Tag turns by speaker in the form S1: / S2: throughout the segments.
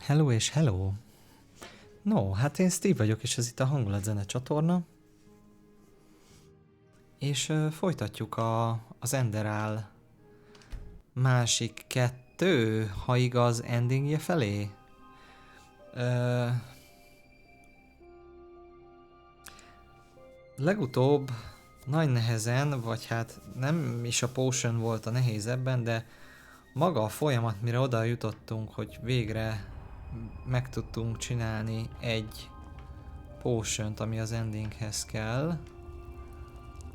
S1: Hello és hello! No, hát én Steve vagyok, és ez itt a Hangulatzene csatorna. És folytatjuk az Enderal másik kettő, ha igaz, endingje felé. Legutóbb nagy nehezen, vagy hát nem is a potion volt a nehéz ebben, de maga a folyamat, mire oda jutottunk, hogy végre meg tudtunk csinálni egy potion-t, ami az endinghez kell,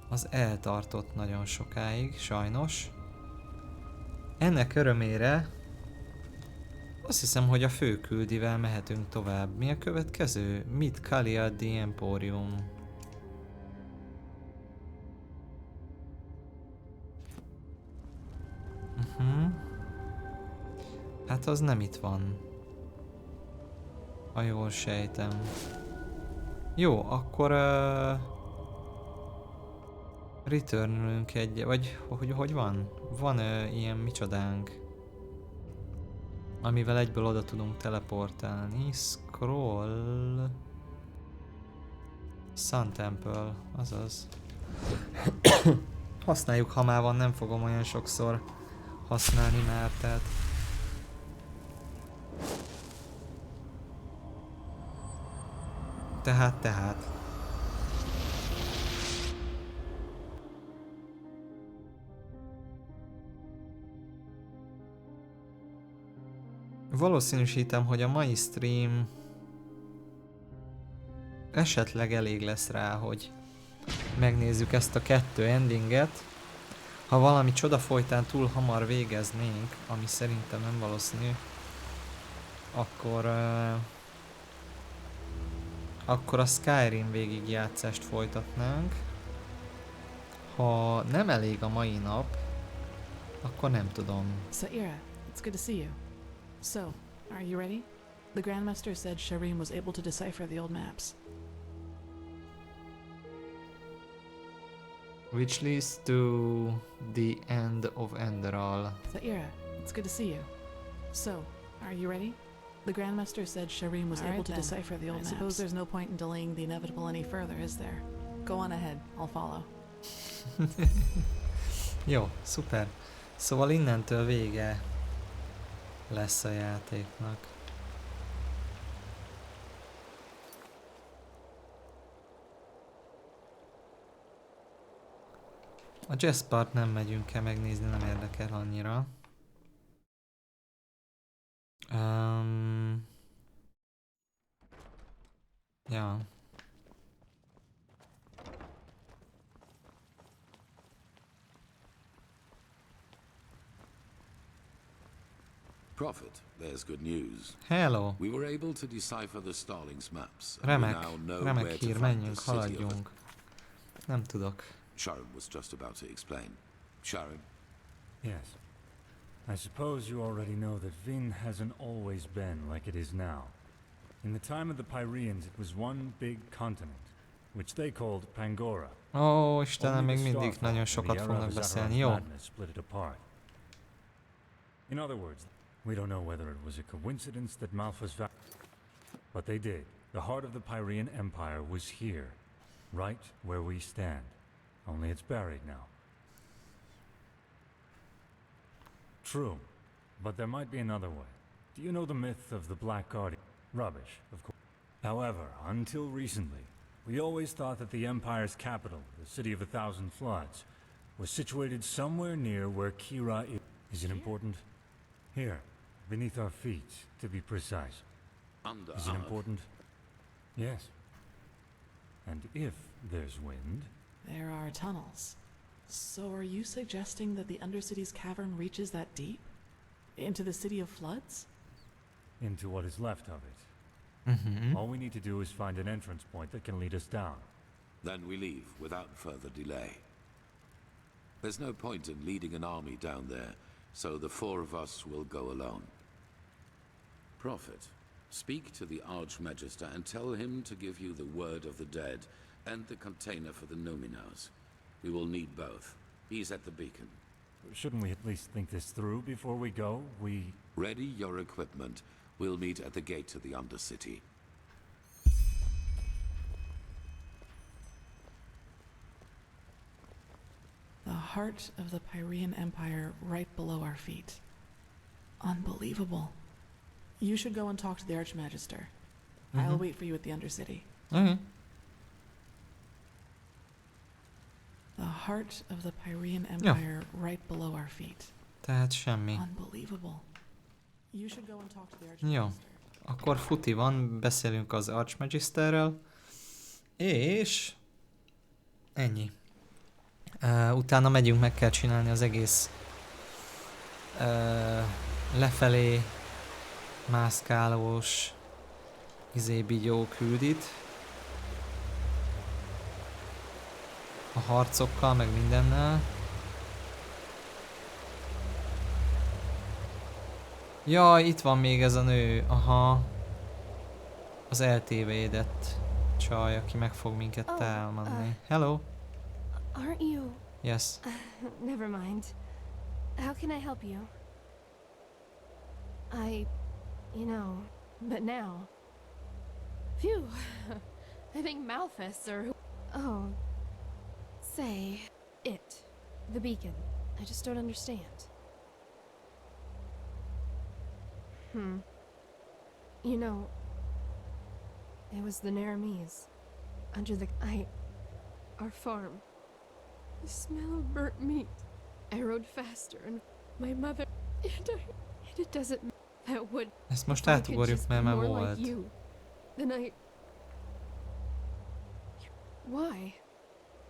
S1: az eltartott nagyon sokáig, sajnos. Ennek örömére azt hiszem, hogy a főküldivel mehetünk tovább. Mi a következő? Mit Kalia the Emporium. Hát az nem itt van. Ha jól sejtem. Jó, akkor returnülünk egy, vagy hogy van? Van ilyen micsodánk, amivel egyből oda tudunk teleportálni. Scroll. Sun Temple, azaz. Használjuk, ha már van, nem fogom olyan sokszor használni már, tehát. Tehát. Valószínűsítem, hogy a mai stream esetleg elég lesz rá, hogy megnézzük ezt a kettő endinget. Ha valami csoda folytán túl hamar végeznénk, ami szerintem nem valószínű, akkor a Skyrim végigjátszást folytatnánk. Ha nem elég a mai nap, akkor nem tudom.
S2: Saira, it's good to see you. So, are you ready? The Grandmaster said Shireen was able to decipher the old maps.
S1: Which leads to the end of Enderal.
S2: Saira, it's good to see you. So, are you ready? The Grandmaster said Shireen was able to decipher the old maps. I suppose there's no point in delaying the inevitable any further, is there? Go on ahead, I'll follow.
S1: Jó, szuper. Szóval innentől vége lesz a játéknak. A jazzpart nem megyünk el megnézni, nem érdekel annyira. Ja.
S3: Prophet, there's good news.
S1: Hello.
S3: We were able to decipher the Starling's maps.
S1: Remek hír, menjünk, haladjunk. Nem tudok.
S3: Sharon was just about to explain. Sharon?
S4: Yes. I suppose you already know that Vin hasn't always been like it is now. In the time of the Pyreans, it was one big continent, which they called Pangora.
S1: Ó, Istenem, még mindig nagyon sokat fognak beszélni, jó?
S4: In other words, we don't know whether it was a coincidence that Malphas but they did. The heart of the Pyrean Empire was here, right where we stand. Only it's buried now. True, but there might be another way. Do you know the myth of the Black Guardian? Rubbish, of course. However, until recently, we always thought that the Empire's capital, the City of a Thousand Floods, was situated somewhere near where Kira is. Is it important? Here, beneath our feet, to be precise. Is it important? Yes. And if there's wind...
S2: There are tunnels. So are you suggesting that the Undercity's cavern reaches that deep? Into the City of Floods?
S4: Into what is left of it. All we need to do is find an entrance point that can lead us down.
S3: Then we leave without further delay. There's no point in leading an army down there, so the four of us will go alone. Prophet, speak to the Archmagister and tell him to give you the word of the dead and the container for the Nominaus. We will need both. He's at the beacon.
S4: Shouldn't we at least think this through before we go?
S3: Ready your equipment. We'll meet at the gate to the Undercity.
S2: The heart of the Pyrean Empire right below our feet. Unbelievable. You should go and talk to the Archmagister. I'll wait for you at the Undercity.
S1: Okay.
S2: The heart of the Pyrean Empire right below our feet.
S1: Tehát semmi.
S2: Unbelievable. You should go and talk to the Archmagister.
S1: Jó. Akkor futi van, beszélünk az Archmagisterrel. És... ennyi. Utána megyünk, meg kell csinálni az egész lefelé mászkálós bigyó küldit. A harcokkal, meg mindennel. Jaj, itt van még ez a nő. Aha. Az eltévédett csaj, aki meg fog minket támadni. Hello.
S5: Aren't you?
S1: Yes.
S5: Never mind. How can I help you? But now. Phew. I think Malthus or who. Oh. Say. It. The beacon. I just don't understand. It was the Naramis. Our farm. The smell of burnt meat. I rode faster and my mother and it doesn't that would
S1: Ezt most átugorjuk, mert már
S5: more
S1: volt.
S5: like you. Then Why?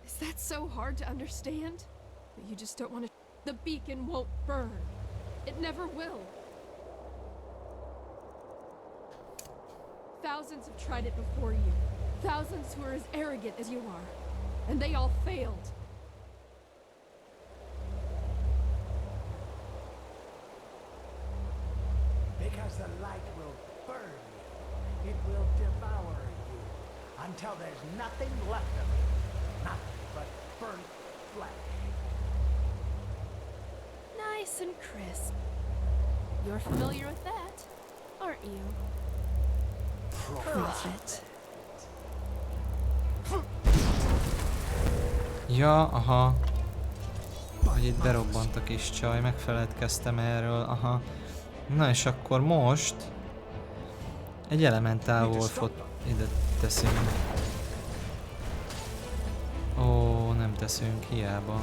S5: Is that so hard to understand? That you just don't want to. The beacon won't burn. It never will. Thousands have tried it before you. Thousands who are as arrogant as you are. And they all failed.
S6: Because the light will burn you. It will devour you. Until there's nothing left of you. Nothing but burnt flesh.
S5: Nice and crisp. You're familiar with that, aren't you? Prophet.
S1: Ja, aha. Hogy itt berobbant a kis csaj, megfeledkeztem erről, aha. Na és akkor most egy elementál wolfot ide teszünk. Ó, nem teszünk, hiába.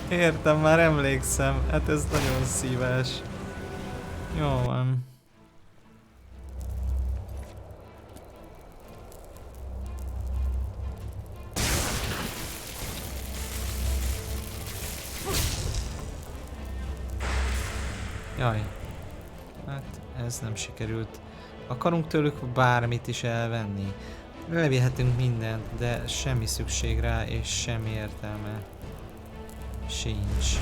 S1: Értem, már emlékszem. Hát ez nagyon szíves. Jó van. Jaj. Hát ez nem sikerült. Akarunk tőlük bármit is elvenni? Levihetünk mindent, de semmi szükség rá, és semmi értelme sincs.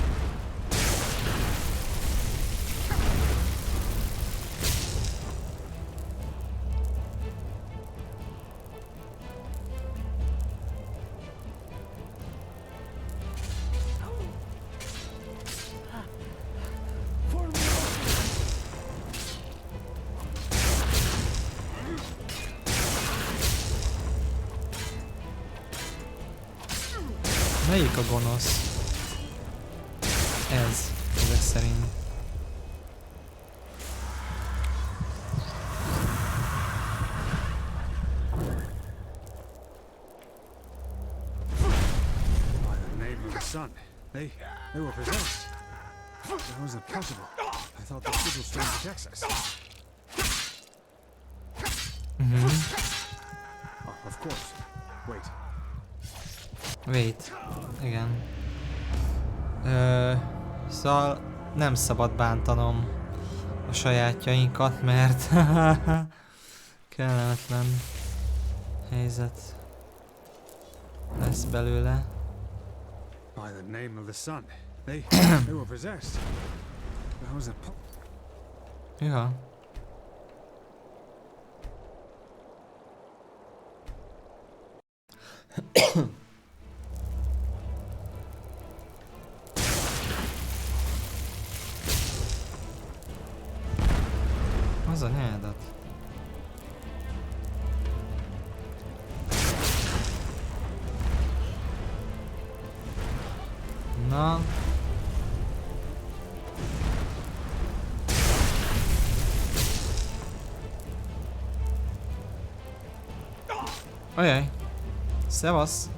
S1: Melyik a gonosz? Ez, ezek szerint.
S7: By the name of the sun. They were possessed. That wasn't possible. I thought the sigil stone protects us. Oh, of course. Wait.
S1: Wait. Igen. Szóval nem szabad bántanom a sajátjainkat, mert kellemetlen helyzet lesz belőle.
S7: By the name of the sun. They were possessed. That wasn't
S1: Ja. az anyádat? Na. Ajaj. Szevasz.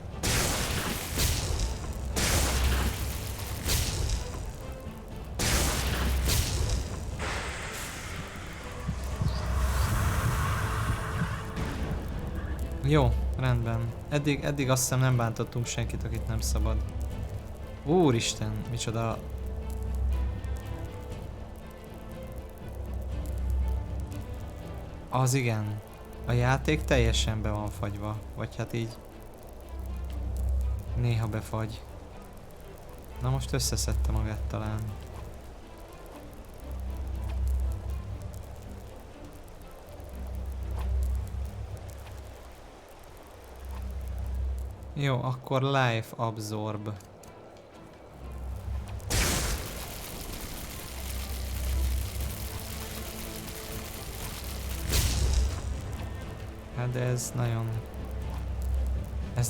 S1: Jó, rendben. Eddig azt hiszem nem bántottunk senkit, akit nem szabad. Úristen, micsoda... Az igen. A játék teljesen be van fagyva. Vagy hát így... Néha befagy. Na most összeszedte magát talán. Jó, akkor Life Absorb. Hát de ez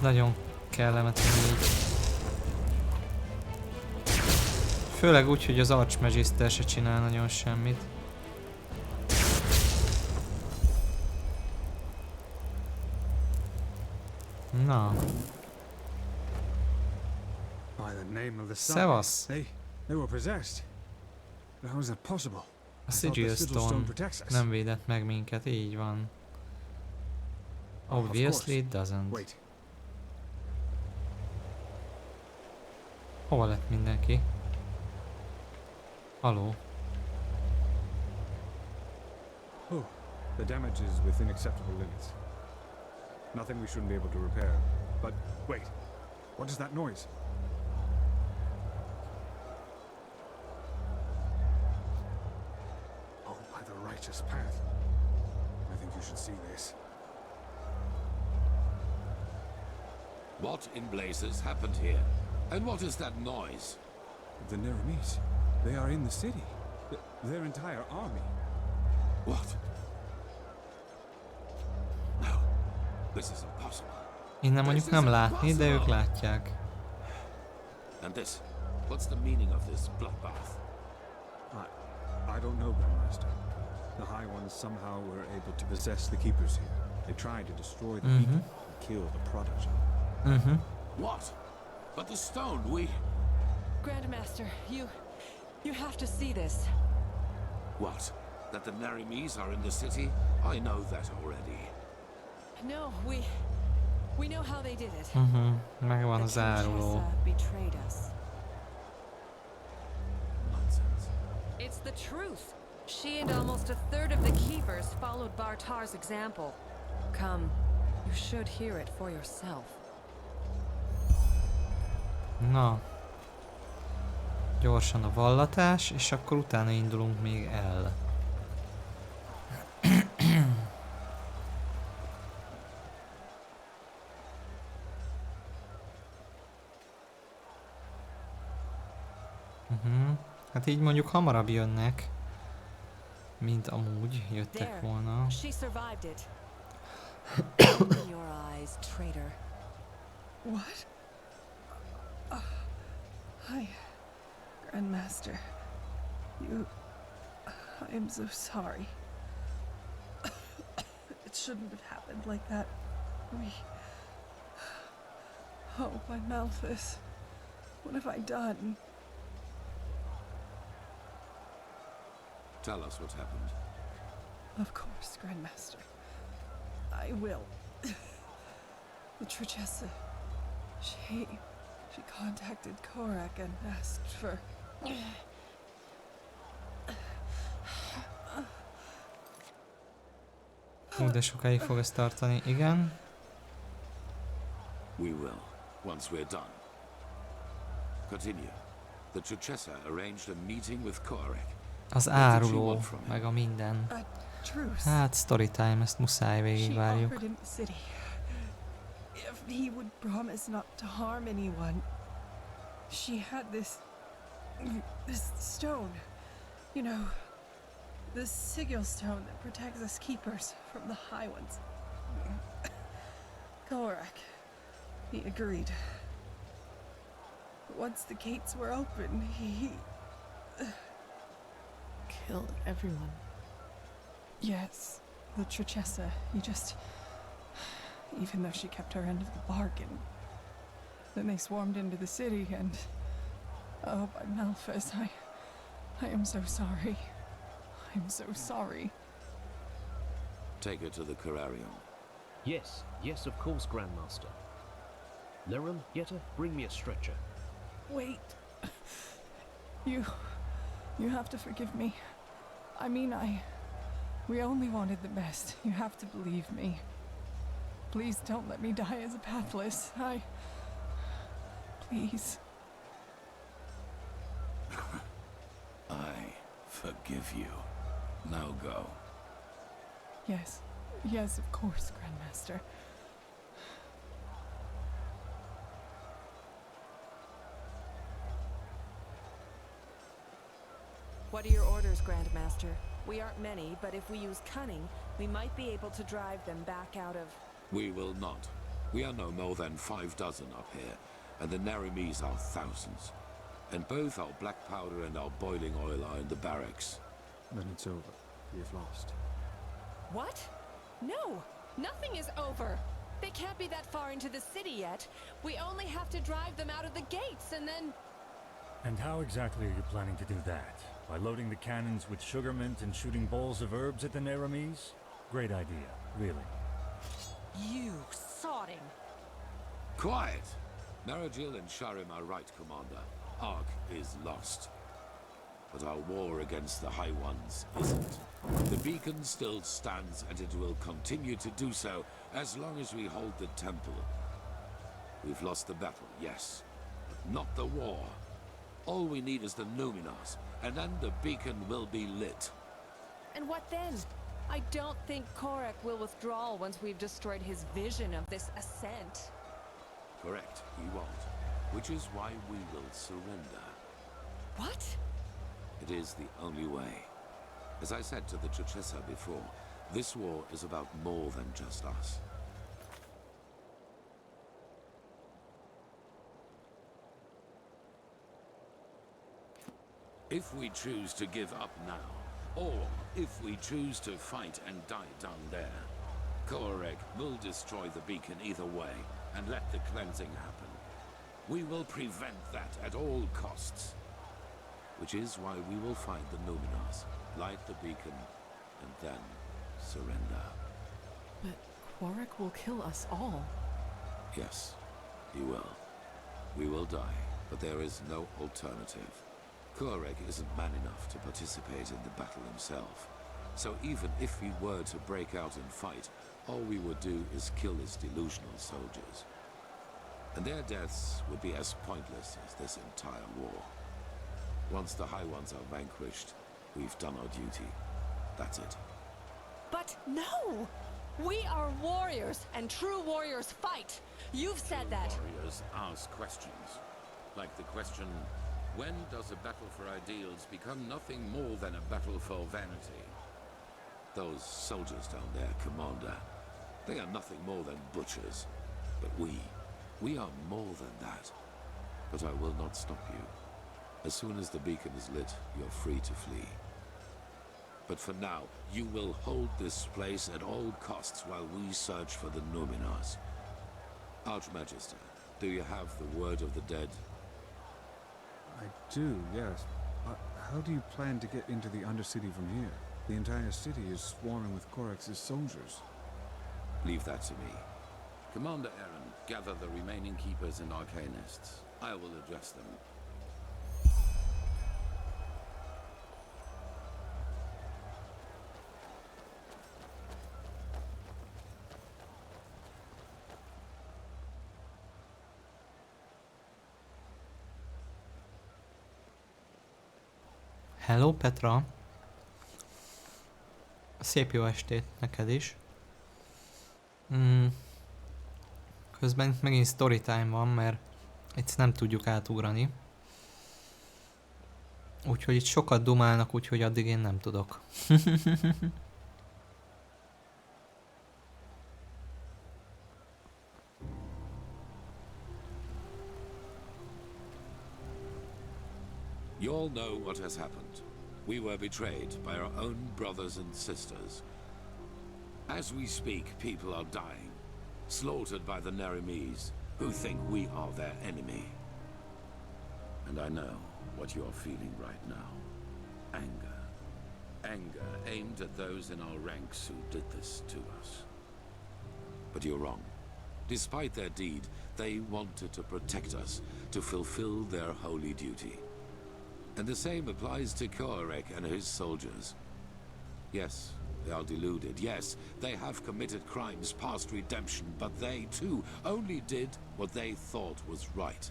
S1: nagyon kellemetlen így. Főleg úgy, hogy az Archmagister se csinál nagyon semmit. Na. Szevasz!
S7: They were possessed. How is that possible?
S1: A Sigil Stone nem védett meg minket, így van. Obviously it doesn't.
S7: Wait.
S1: Hova lett mindenki? Haló?
S7: Oh, the damage is within acceptable limits. Nothing we shouldn't be able to repair. But wait, what is that noise? Oh, by the righteous path. I think you should see this.
S3: What in blazes happened here? And what is that noise?
S7: The Neramis. They are in the city. Their entire army.
S3: What? No. This is impossible.
S1: Innen mondjuk nem látni, de ők látják.
S3: And this? What's the meaning of this bloodbath?
S7: I don't know, Grandmaster. The High Ones somehow were able to possess the Keepers here. They tried to destroy the beacon and kill the Prodigy.
S3: What? But the stone, we...
S8: Grandmaster, you have to see this.
S3: What? That the Narimis are in the city? I know that already.
S8: No, we know how they did it.
S1: Megvan az áruló.
S8: Chuchessa betrayed us.
S3: Nonsense.
S8: It's the truth. She and almost a third of the Keepers followed Bartar's example. Come, you should hear it for yourself.
S1: Na. Gyorsan a vallatás, és akkor utána indulunk még el. Hát így mondjuk hamarabb jönnek, mint amúgy jöttek volna.
S8: She survived it. Open your eyes, traitor.
S2: What? Hi, Grandmaster. I am so sorry. It shouldn't have happened like that. Oh, my Malthus. What have I done?
S3: Tell us what happened.
S2: Of course, Grandmaster. I will. The Chuchessa. She contacted Korak and asked for...
S1: Hú, de sokáig fog ez tartani, igen.
S3: We will, once we're done. Continue. The Chuchessa arranged a meeting with Korak.
S1: Az áruló, meg a minden. Hát, storytime, ezt muszáj végigvárjuk.
S2: If he would promise not to harm anyone. She had this stone, you know,
S9: The sigil stone that protects us keepers from the High Ones. Korak. He agreed. Once the gates were open, he...
S2: Killed everyone.
S9: Yes, the Trichessa. He just... Even though she kept her end of the bargain. Then they swarmed into the city and... Oh, by Malphas, I am so sorry. I'm so sorry.
S3: Take her to the Corarium.
S10: Yes, yes, of course, Grandmaster. Lirum, Yetta, bring me a stretcher.
S9: Wait. You have to forgive me. I mean, we only wanted the best. You have to believe me. Please don't let me die as a pathless. Please.
S3: I forgive you. Now go.
S9: Yes. Yes, of course, Grandmaster.
S8: What are your orders, Grandmaster? We aren't many, but if we use cunning, we might be able to drive them back out of...
S3: We will not. We are no more than 6 up here, and the Naramis are thousands. And both our black powder and our boiling oil are in the barracks.
S7: Then it's over. We've lost.
S8: What? No! Nothing is over! They can't be that far into the city yet. We only have to drive them out of the gates and then...
S4: And how exactly are you planning to do that? By loading the cannons with sugar mint and shooting bowls of herbs at the Naramis? Great idea, really.
S8: You sodding!
S3: Quiet! Narajil and Sharim are right, Commander. Ark is lost. But our war against the High Ones isn't. The beacon still stands, and it will continue to do so as long as we hold the temple. We've lost the battle, yes, but not the war. All we need is the Numenors, and then the beacon will be lit.
S8: And what then? I don't think Korak will withdraw once we've destroyed his vision of this ascent.
S3: Correct, he won't. Which is why we will surrender.
S8: What?
S3: It is the only way. As I said to the Trichessa before, this war is about more than just us. If we choose to give up now, or if we choose to fight and die down there, Korak will destroy the beacon either way and let the cleansing happen. We will prevent that at all costs. Which is why we will find the Numenors, light the beacon, and then surrender.
S2: But Korak will kill us all.
S3: Yes, he will. We will die, but there is no alternative. Korak isn't man enough to participate in the battle himself. So even if we were to break out and fight, all we would do is kill his delusional soldiers. And their deaths would be as pointless as this entire war. Once the High Ones are vanquished, we've done our duty. That's it.
S8: But no! We are warriors, and true warriors fight! You've said that!
S3: Warriors ask questions. Like the question, when does a battle for ideals become nothing more than a battle for vanity? Those soldiers down there, Commander, they are nothing more than butchers. But we are more than that. But I will not stop you. As soon as the beacon is lit, you're free to flee. But for now, you will hold this place at all costs while we search for the Numenors. Archmagister, do you have the word of the dead?
S7: I do, yes. How do you plan to get into the Undercity from here? The entire city is swarming with Korax's soldiers.
S3: Leave that to me. Commander Aaron, gather the remaining keepers and arcanists. I will address them.
S1: Hello Petra! Szép jó estét neked is. Közben itt megint storytime van, mert itt nem tudjuk átugrani. Úgyhogy itt sokat dumálnak, úgyhogy addig én nem tudok.
S3: You all know what has happened. We were betrayed by our own brothers and sisters. As we speak, people are dying, slaughtered by the Nerimes, who think we are their enemy. And I know what you are feeling right now. Anger. Anger aimed at those in our ranks who did this to us. But you're wrong. Despite their deed, they wanted to protect us, to fulfill their holy duty. And the same applies to Koarek and his soldiers. Yes, they are deluded. Yes, they have committed crimes past redemption, but they, too, only did what they thought was right.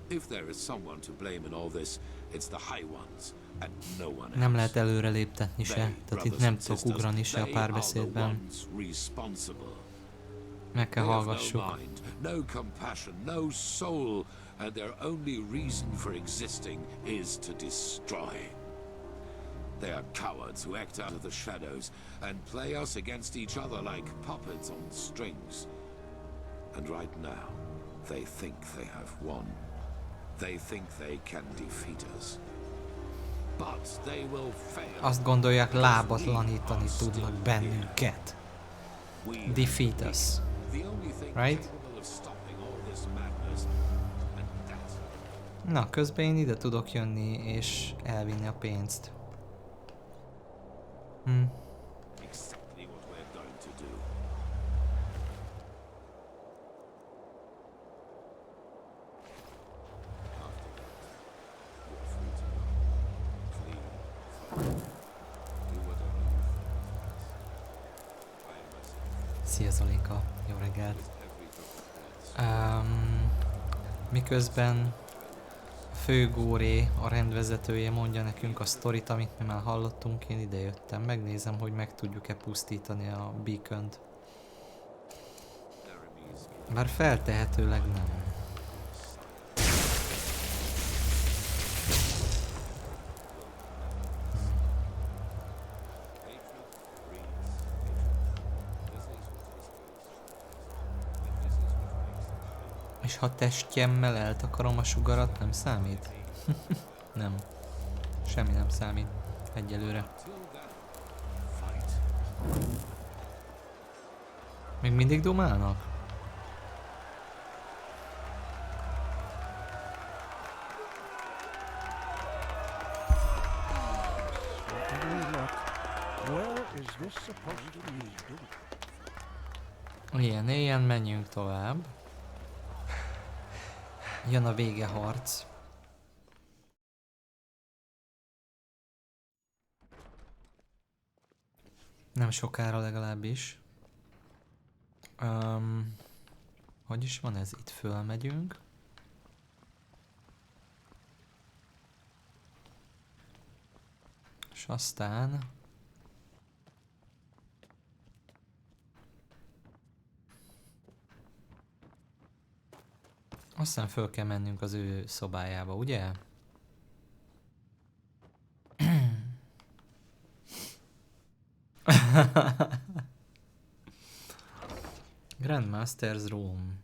S3: If there is someone to blame in all this, it's the High Ones, and no one else.
S1: Nem lehet előre léptetni se, tehát itt nem tudok ugrani se a párbeszédben. Meg kell hallgassuk.
S3: No compassion, no soul, and their only reason for existing is to destroy. They are cowards who act out of the shadows and play us against each other like puppets on strings. And right now, they think they have won. They think they can defeat us. But they will fail.
S1: Azt gondolják, lábatlanítani tudnak bennünket. Defeat us. Right? Na, közben én ide tudok jönni és elvinni a pénzt. Szia Zolinka, jó reggelt! Miközben a főgóré, a rendvezetője mondja nekünk a sztorit, amit mi már hallottunk, én idejöttem. Megnézem, hogy meg tudjuk-e pusztítani a beacont. Bár feltehetőleg nem. És ha testjemmel eltakarom a sugarat, nem számít? Nem. Semmi nem számít. Egyelőre. Még mindig dumálnak? Ilyen, menjünk tovább. Jön a végeharc. Nem sokára legalábbis. Hogy is van ez? Itt fölmegyünk. És aztán... Aztán föl kell mennünk az ő szobájába, ugye? Grandmaster's Room.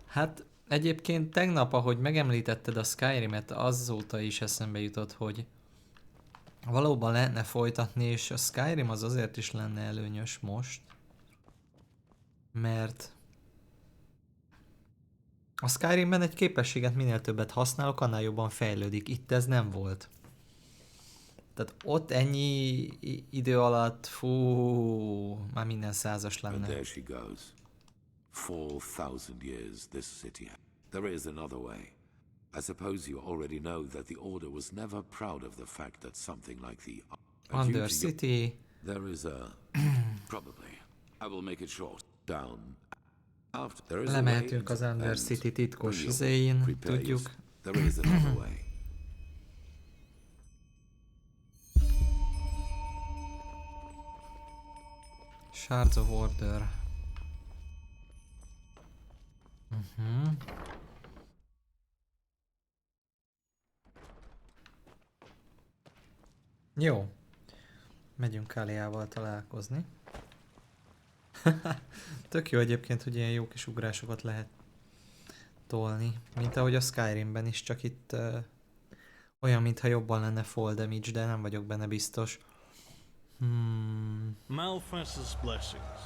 S1: Hát egyébként tegnap, ahogy megemlítetted a Skyrimet, azóta is eszembe jutott, hogy valóban lehetne folytatni, és a Skyrim az azért is lenne előnyös most, mert a Skyrimben egy képességet minél többet használok, annál jobban fejlődik. Itt ez nem volt. Tehát ott ennyi idő alatt, fú, már minden százas lenne.
S3: And there she goes. 4,000 years this city. There is another way. I suppose you already know that the Order was never proud of the fact that something like the
S1: Undercity.
S3: There is a probably. I will make it short. Down.
S1: Lemehetünk az Undercity titkos izéin, tudjuk.
S3: There is another way.
S1: Shards of Order. Jó. Megyünk Káliával találkozni. Tök jó egyébként, hogy ilyen jó kis ugrásokat lehet tolni. Mint ahogy a Skyrimben is, csak itt olyan, mintha jobban lenne fall damage, de nem vagyok benne biztos.
S11: Malphas's blessings.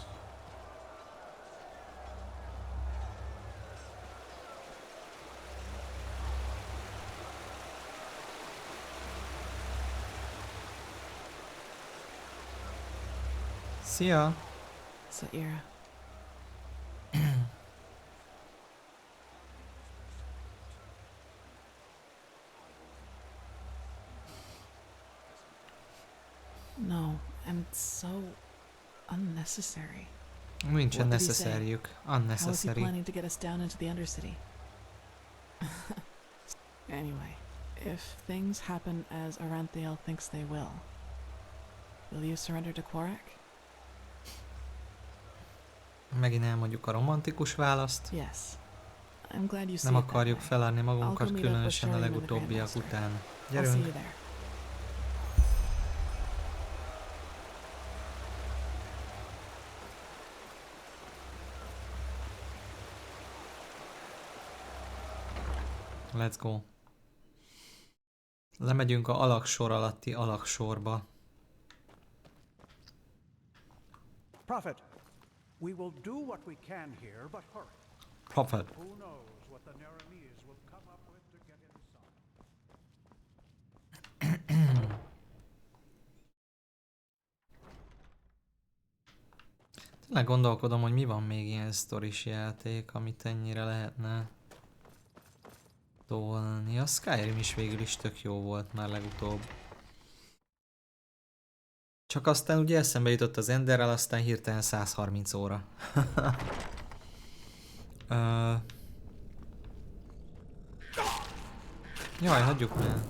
S1: Szia!
S2: Saira. No, and so unnecessary.
S1: Nincsen
S2: What did he say?
S1: necessary-ük.
S2: How is he
S1: Unnecessary.
S2: planning to get us down into the Undercity? Anyway, if things happen as Aranthiel thinks they will you surrender to Quarak?
S1: Megint elmondjuk a romantikus választ.
S2: Yes. I'm glad you see
S1: Nem
S2: it that
S1: akarjuk
S2: way.
S1: feladni
S2: I'll
S1: magunkat,
S2: go meet up with
S1: különösen a
S2: Shireen and the
S1: legutóbbiak
S2: Grandmaster.
S1: után.
S2: I'll see you
S1: Gyerünk!
S2: there.
S1: Let's go. Lemegyünk a alaksor alatti alaksorba.
S6: Prophet, we will do what we can here, but hurry.
S1: Prophet.
S6: Who knows what the Naramis will come up with to get inside.
S1: Tényleg gondolkodom, hogy mi van még ilyen sztoris játék, amit ennyire lehetne tolni. A Skyrim is végül is tök jó volt már legutóbb. Csak aztán ugye eszembe jutott az Enderal, aztán hirtelen 130 óra. Jaj, hagyjuk már.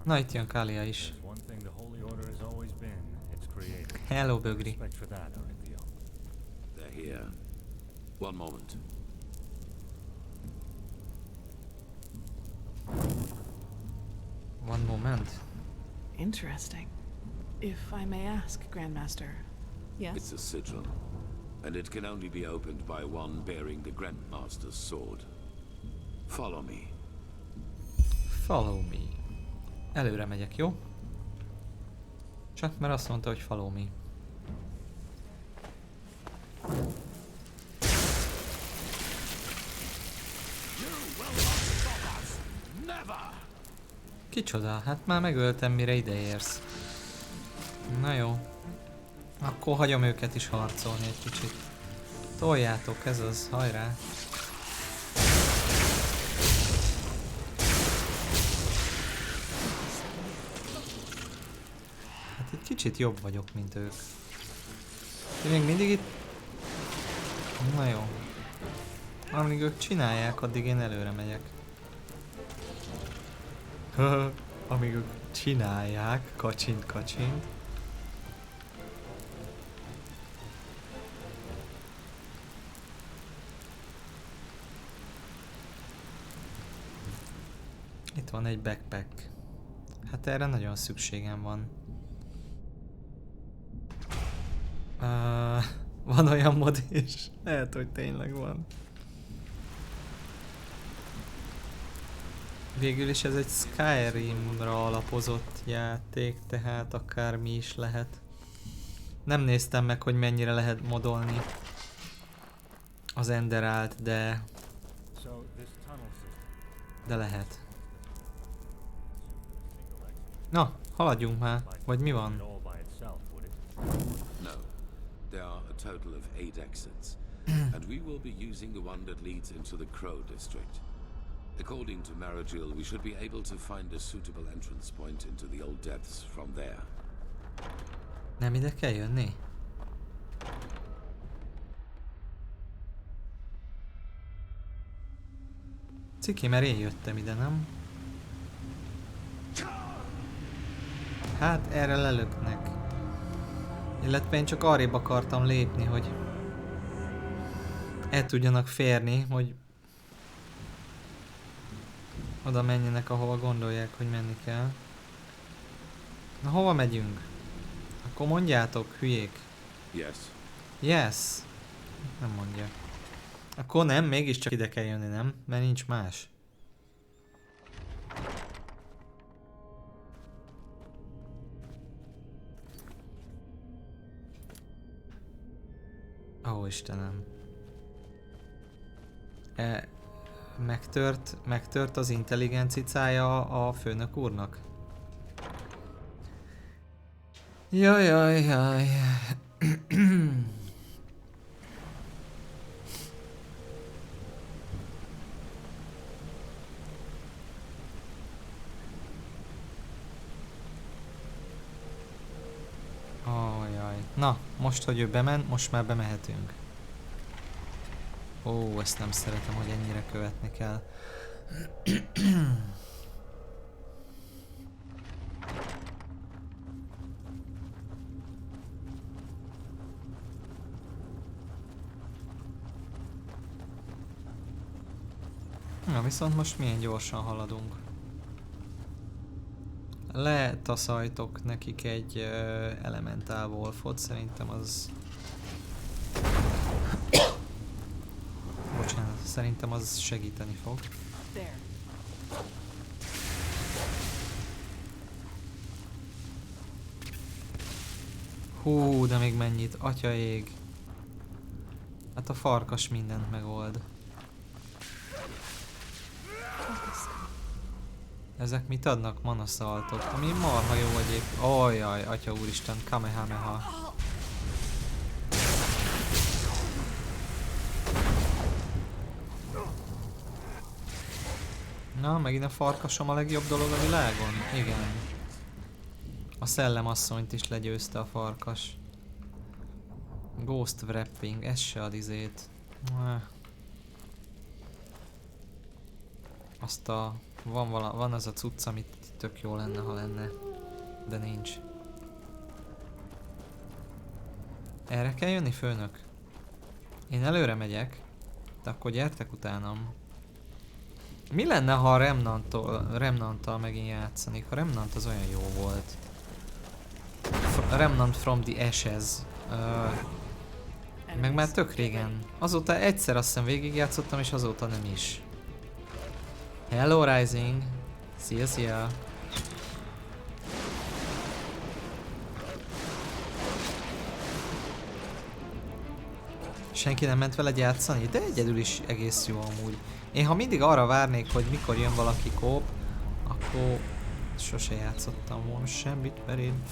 S1: Na, itt jön Kália is. Hello, Bögri.
S3: They're here. One moment.
S1: One moment.
S2: Interesting. If I may ask, Grandmaster. Yes?
S3: It's a sigil, and it can only be opened by one bearing the Grandmaster's sword. Follow me.
S1: Follow me. Előre megyek, jó? Csak mert azt mondta, hogy follow me. Kicsoda? Hát már megöltem, mire ideérsz. Na jó. Akkor hagyom őket is harcolni egy kicsit. Toljátok, ez az, hajrá! Hát egy kicsit jobb vagyok, mint ők. Én még mindig itt... Na jó. Amíg ők csinálják, addig én előre megyek. Amíg ők csinálják, kacsint, kacsint. Itt van egy backpack. Hát erre nagyon szükségem van. Van olyan mod is. Lehet, hogy tényleg van. Végül is ez egy Skyrimra alapozott játék, tehát akármi is lehet. Nem néztem meg, hogy mennyire lehet modolni az Enderalt, de lehet. Na, haladjunk már, vagy mi van?
S3: No. There are a total of 8 exits, and we will be using the one that leads into the Crow district. According to Maragil, we should be able to find a suitable entrance point into the old depths from there.
S1: Nem ide kell jönni? Ciki, mert én jöttem ide, nem? Hát erre lelöknek. Illetve én csak arrébb akartam lépni, hogy el tudjanak férni, hogy oda menjenek, ahova gondolják, hogy menni kell. Na hova megyünk? Akkor mondjátok, hülyék.
S3: Yes.
S1: Yes. Nem mondja. Akkor nem, mégiscsak ide kell jönni, nem? Mert nincs más. Ó, Istenem. Megtört az intelligencicája a főnök úrnak? Jaj. Na, most, hogy ő bement, most már bemehetünk. Ó, ezt nem szeretem, hogy ennyire követni kell. Na, viszont most milyen gyorsan haladunk. Letaszajtok nekik egy Elemental Wolfot, szerintem az... Bocsánat, szerintem az segíteni fog. Hú, de még mennyit, atyaég. Hát a farkas mindent megold. Ezek mit adnak? Manaszaltot, ami marha jó egyéb. Ojjaj, atya úristen, kamehameha. Na, megint a farkasom a legjobb dolog a világon? Igen. A szellemasszonyt is legyőzte a farkas. Ghost wrapping, ez se ad izét. Azt a... Van az a cucc, amit tök jó lenne, ha lenne. De nincs. Erre kell jönni, főnök? Én előre megyek. De akkor gyertek utánam. Mi lenne, ha a Remnanttal megint játszanék? A Remnant az olyan jó volt. Remnant from the Ashes. Meg már tök régen. Azóta egyszer azt hiszem végigjátszottam, és azóta nem is. Hello Rising! Szia! Senki nem ment veled játszani? De egyedül is egész jó amúgy. Én ha mindig arra várnék, hogy mikor jön valaki kóp, akkor sose játszottam volna semmit, mert én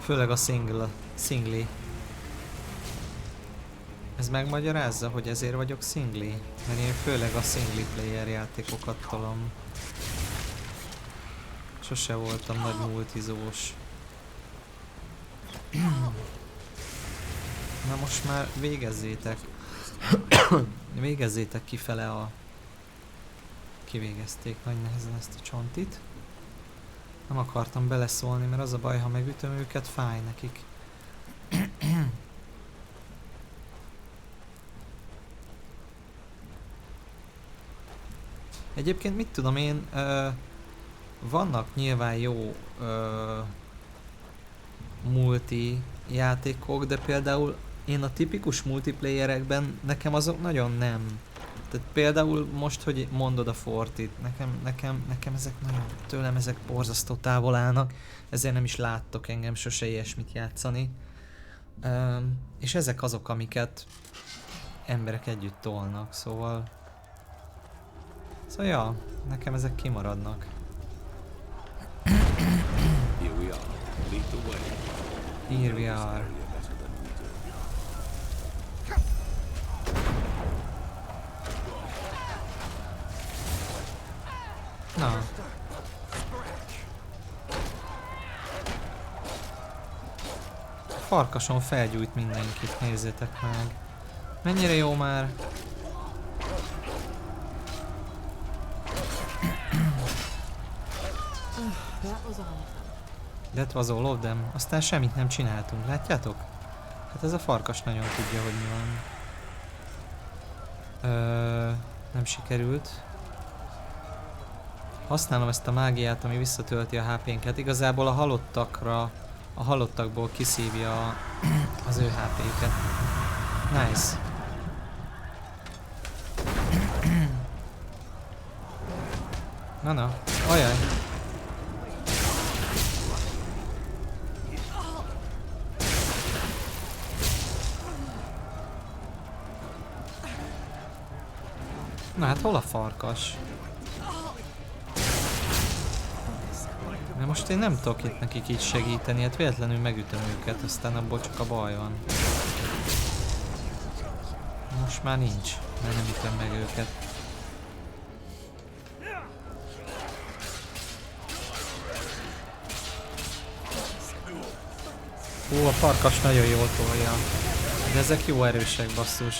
S1: főleg a singli. Ez megmagyarázza, hogy ezért vagyok szingli? Mert én főleg a single player játékokat tolom. Sose voltam nagy multizós. Na most már végezzétek. Végezzétek kifele a... Kivégezték nagy nehezen ezt a csontit. Nem akartam beleszólni, mert az a baj, ha megütöm őket, fáj nekik. Egyébként mit tudom én, vannak nyilván jó multi játékok, de például én a tipikus multiplayerekben nekem azok nagyon nem. Tehát például most, hogy mondod a Fortit, nekem ezek nagyon, tőlem ezek borzasztó távol állnak, ezért nem is láttok engem sose ilyesmit játszani. És ezek azok, amiket emberek együtt tolnak, szóval ja, nekem ezek kimaradnak. Here we are. Na. A farkason felgyújt mindenkit, nézzétek meg. Mennyire jó már.
S2: That was all of them.
S1: That was all of them. Aztán semmit nem csináltunk, látjátok? Hát ez a farkas nagyon tudja, hogy mi van. Nem sikerült. Használom ezt a mágiát, ami visszatölti a HP-nket. Igazából a halottakból kiszívja az ő HP-ket. Nice. Na, ajaj. Na hát hol a farkas? Mert most én nem tudok itt nekik így segíteni, hát véletlenül megütöm őket, aztán abból csak a baj van. Most már nincs, mert nem ütöm meg őket. Ó, a farkas nagyon jól tolja. De ezek jó erősek, basszus.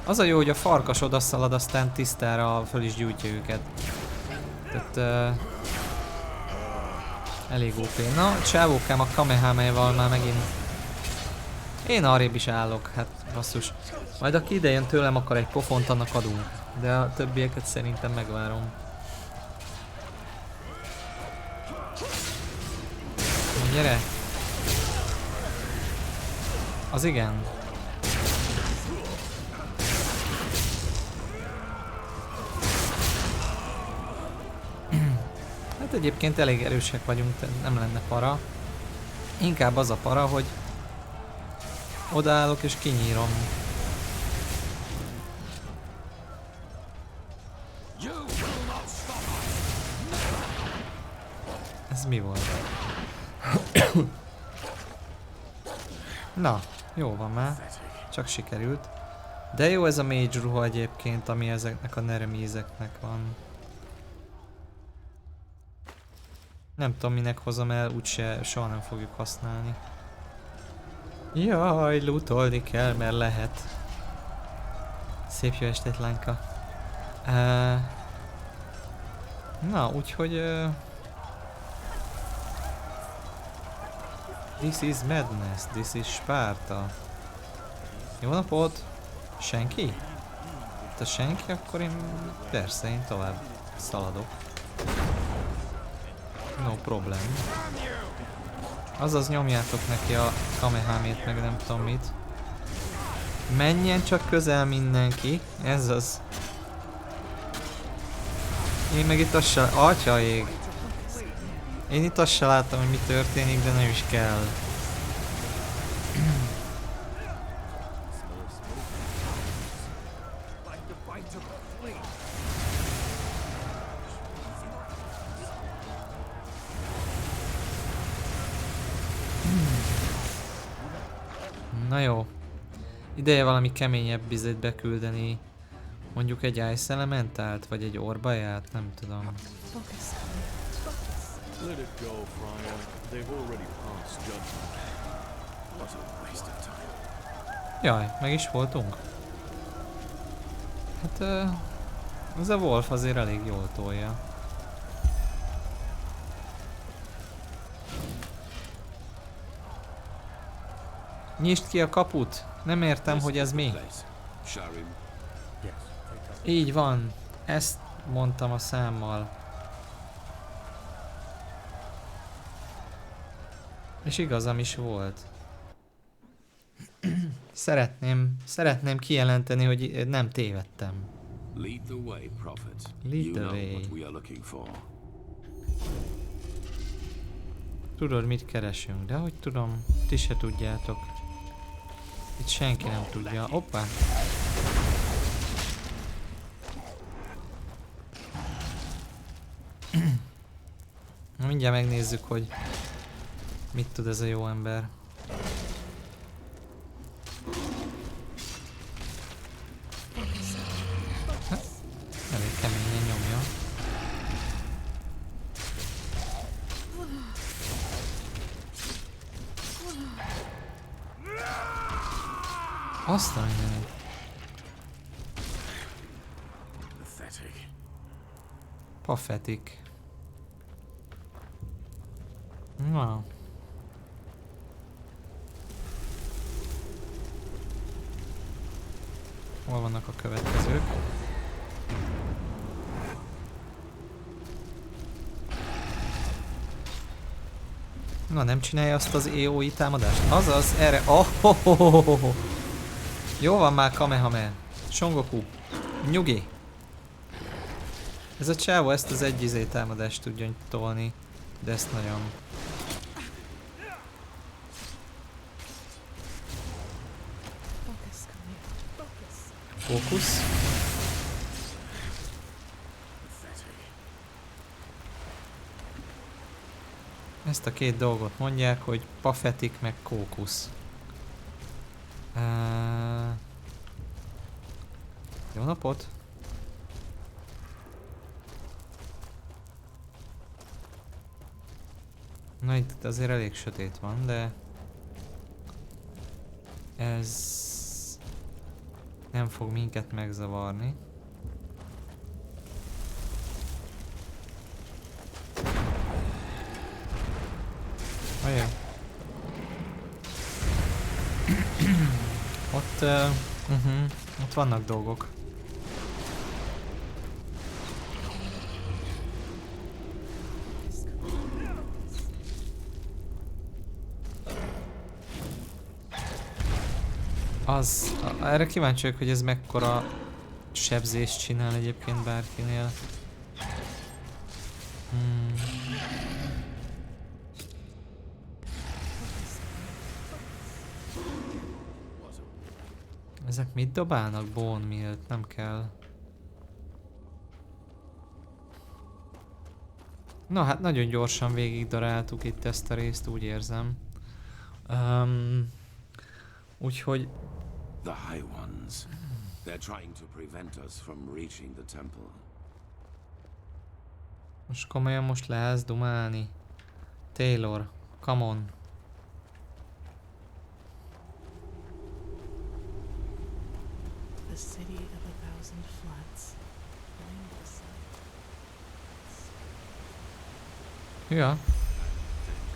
S1: Az a jó, hogy a farkas odaszalad, aztán tisztára föl is gyújtja őket. Tehát elég OP. Na, csávókám a kamehámával már megint. Én arrébb is állok, hát basszus. Majd aki ide jön tőlem, akar egy pofont, annak adunk. De a többieket szerintem megvárom. Na, gyere! Az igen. Hát egyébként elég erősek vagyunk, nem lenne para. Inkább az a para, hogy odaállok és kinyírom. Ez mi volt? Na, jó van már. Csak sikerült. De jó ez a mage ruha egyébként, ami ezeknek a neremízeknek van. Nem tudom minek hozom el, úgyse soha nem fogjuk használni. Jaj, lootolni kell, mert lehet. Szép jó estét, lányka. Na, úgyhogy... This is madness, this is Sparta. Jó napot! Senki? Itt a senki, akkor én persze, én tovább szaladok. No problem. Azaz nyomjátok neki a kamehámét, meg nem tudom mit. Menjen csak közel mindenki, ez az. Én meg itt azt se... Atyaég! Én itt azt se láttam, hogy mi történik, de nem is kell. Na jó. Ideje valami keményebb bizet beküldeni. Mondjuk egy Ice Elementált, vagy egy Orbaját, nem tudom.
S11: Let it go, Friar. They've already passed judgment. What a waste of time.
S1: Jaj, meg is voltunk. Hát ez a Wolf azért elég jól tolja. Nyisd ki a kaput! Nem értem, hogy ez mi. Így van. Ezt mondtam a számmal. És igazam is volt. Szeretném kijelenteni, hogy nem tévedtem.
S3: Lead the way, prophet.
S1: Lead
S3: You
S1: the
S3: know
S1: way.
S3: what we are looking for.
S1: Tudod, mit keresünk, de hogy tudom, ti se tudjátok. Itt senki nem tudja. Hoppá! Mindjárt megnézzük, hogy mit tud ez a jó ember. Elég keményen nyomja. Azt a mindenit. Pathetic. Na. Hol vannak a következők? Na, nem csinálja azt az AOE támadást? Azaz, erre... Oh, jó van már, Kamehame. Songoku. Nyugi. Ez a csávó ezt az egy támadást tudja tolni. De ezt nagyon... Fókusz. Ezt a két dolgot mondják, hogy pathetic meg kókusz. Jó napot! Na itt azért elég sötét van, de... Ez... nem fog minket megzavarni. Ajaj. Ott... ott vannak dolgok. Az... erre kíváncsi vagyok, hogy ez mekkora sebzést csinál egyébként bárkinél. Ezek mit dobálnak? Bone meal-t? Nem kell. Na hát nagyon gyorsan végig daráltuk itt ezt a részt, úgy érzem. Úgyhogy...
S3: The High Ones. They're trying to prevent us from reaching the temple.
S1: Most komolyan most lehetsz dumálni. Taylor, come on.
S2: The city of 1,000 floods.
S1: Ja.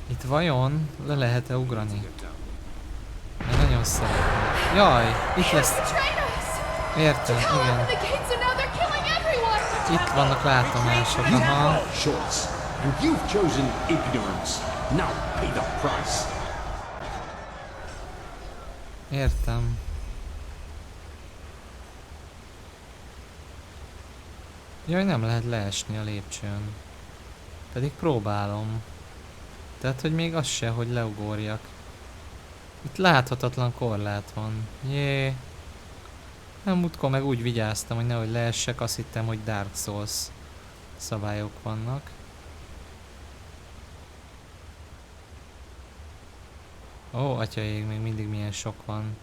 S1: Itt vajon le lehet-e ugrani? Én nagyon szeretném. Jaj, itt lesz. Értem, igen. Itt vannak látomások, aha. Értem. Jaj, nem lehet leesni a lépcsőn. Pedig próbálom. Tehát, hogy még az se, hogy leugorjak. Itt láthatatlan korlát van. Jé. Nem, múltkor meg úgy vigyáztam, hogy nehogy leessek, azt hittem, hogy Dark Souls szabályok vannak. Ó, atyaég, még mindig milyen sok van.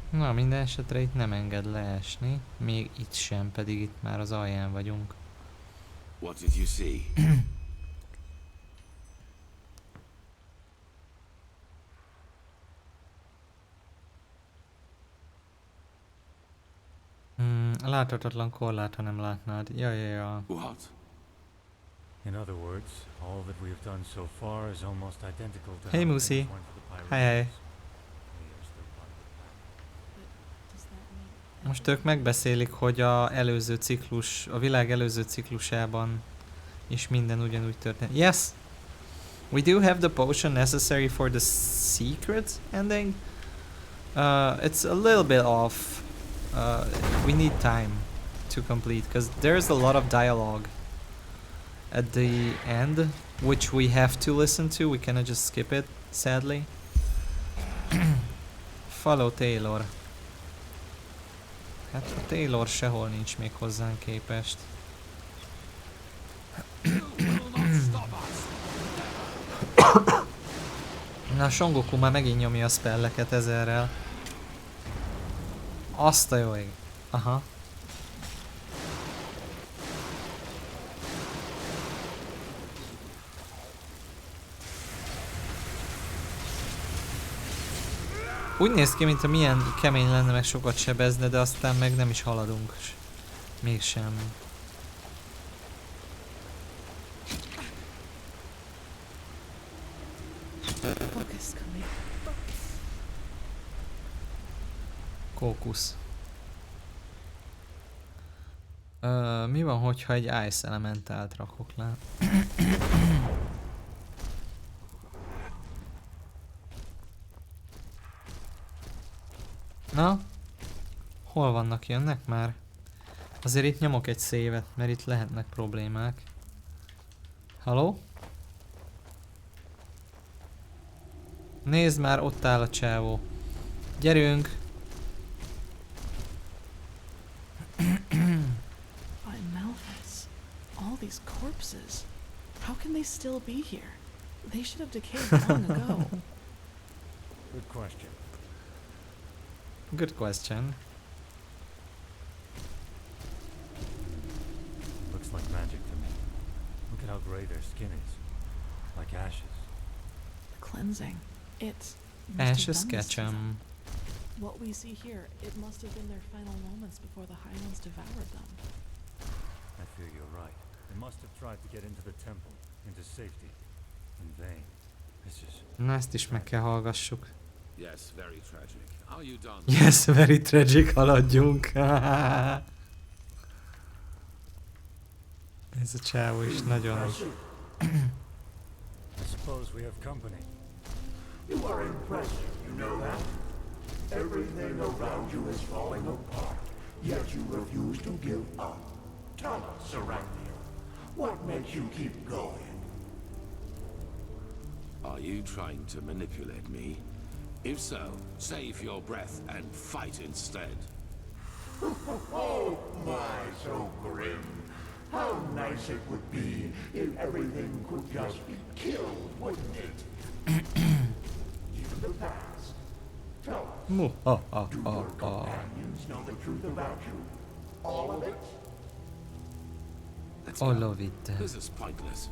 S1: Na, minden esetre itt nem enged leesni. Még itt sem, pedig itt már az alján vagyunk.
S3: What did you see?
S1: Láthatatlan korlát, ha nem látnád. Ja.
S3: What?
S4: In other words, all that we have done so far is almost identical to
S1: Hey
S4: how
S1: Musi.
S4: things went for the
S1: Hi.
S4: pirates.
S1: Most ők megbeszélik, hogy a előző ciklus, a világ előző ciklusában is minden ugyanúgy történt. Yes! We do have the potion necessary for the secret ending. It's a little bit off. We need time to complete, because there's a lot of dialogue at the end, which we have to listen to. We cannot just skip it, sadly. Follow Taylor. Hát a Taylor sehol nincs még hozzánk képest. Na, Songoku már megint nyomja a spelleket ezerrel. Azt a jó ég. Aha. Úgy néz ki, mintha milyen kemény lenne, meg sokat sebezne, de aztán meg nem is haladunk. Mégsem.
S2: Focus, Khalid.
S1: Kókusz. Mi van, hogyha egy Ice Elementált rakok le? Na? Hol vannak, jönnek már? Azért itt nyomok egy szévet, mert itt lehetnek problémák. Halló? Nézd már, ott áll a csávó. Gyerünk!
S2: By Malthus, all these corpses. How can they still be here? They should have decayed long ago.
S4: Good question.
S1: Good question.
S4: Looks like magic to me. Look at how gray their skin is. Like ashes.
S2: Cleansing. It must have
S1: Ashes
S2: done this to them.
S1: ketchum.
S2: What we see here, it must have been their final moments before the High Ones devoured them.
S4: I fear you're right. They must have tried to get into the temple, into safety. In vain. This is...
S1: Na ezt is meg kell hallgassuk.
S3: Yes, very tragic. Are you done?
S1: Yes, very tragic, haladjunk. Ez a csávó is nagyon...
S4: I suppose we have company.
S6: You are impressive, you know that? Everything around you is falling apart, yet you refuse to give up. Tell us, Arachnia, what makes you keep going?
S3: Are you trying to manipulate me? If so, save your breath and fight instead.
S6: Oh my, so grim. How nice it would be if everything could just be killed, wouldn't it? Even the past. Tell us, do your companions know the truth about you? All of it?
S3: Let's
S1: All
S3: go.
S1: of it.
S3: This is pointless.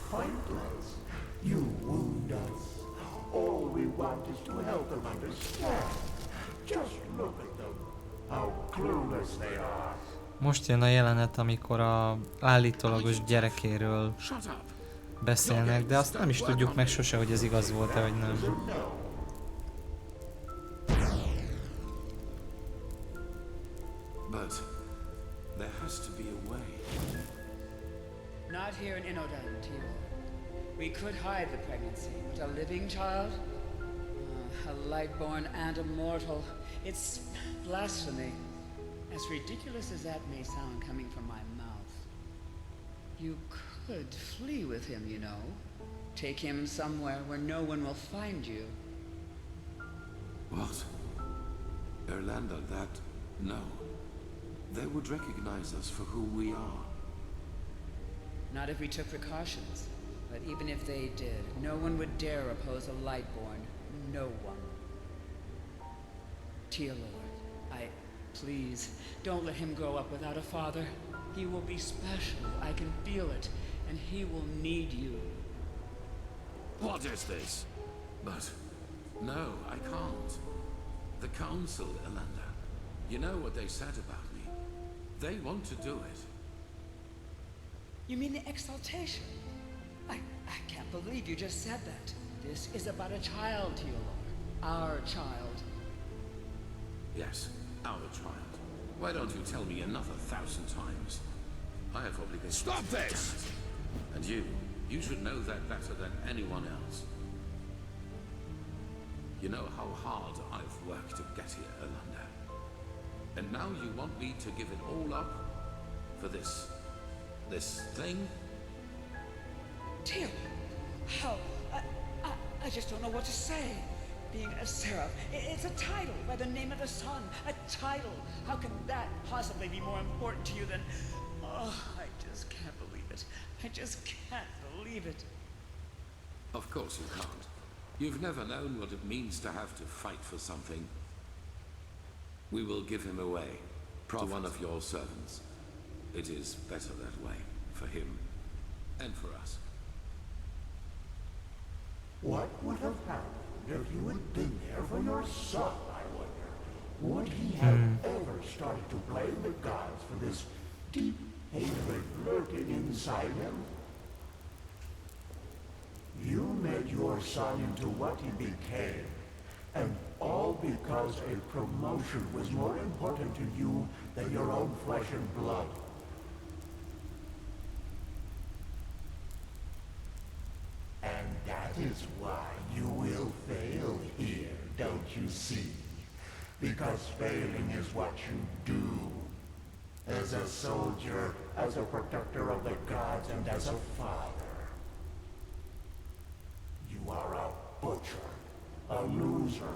S6: Pointless. You wound us. All we want is to help them understand. Just look at them. How clueless they are.
S1: Most jön a jelenet, amikor a állítólagos gyerekéről
S3: Shut up.
S1: beszélnek, de azt nem is tudjuk meg sose, hogy ez igaz volt-e, vagy nem.
S3: But there has to be a way.
S12: Not here in Enderal, Tio. We could hide the pregnancy, but a living child? A lightborn and a mortal. It's blasphemy. As ridiculous as that may sound coming from my mouth. You could flee with him, you know. Take him somewhere where no one will find you.
S3: What? Erlander, that... No. They would recognize us for who we are.
S12: Not if we took precautions. But even if they did, no one would dare oppose a Lightborn. No one. Tia Lord, please, don't let him grow up without a father. He will be special, I can feel it, and he will need you.
S3: What is this? But... No, I can't. The Council, Erlander. You know what they said about me. They want to do it.
S12: You mean the exaltation? I can't believe you just said that. This is about a child, Tia Lord. Our child.
S3: Yes, our child. Why don't you tell me another 1,000 times? I have obligations. Stop this! And you should know that better than anyone else. You know how hard I've worked to get here, Erlander. And now you want me to give it all up? For this thing?
S12: Tia, how? I just don't know what to say. Being a seraph, it's a title by the name of the sun. A title. How can that possibly be more important to you than... Oh, I just can't believe it. I just can't believe it.
S3: Of course you can't. You've never known what it means to have to fight for something. We will give him away to one of your servants. It is better that way, for him and for us.
S6: What would have happened If you had been there for your son, I wonder, would he have ever started to blame the gods for this deep hatred lurking inside him? You made your son into what he became, and all because a promotion was more important to you than your own flesh and blood. And that is why you will fail here, don't you see? Because failing is what you do. As a soldier, as a protector of the gods, and as a father. You are a butcher, a loser,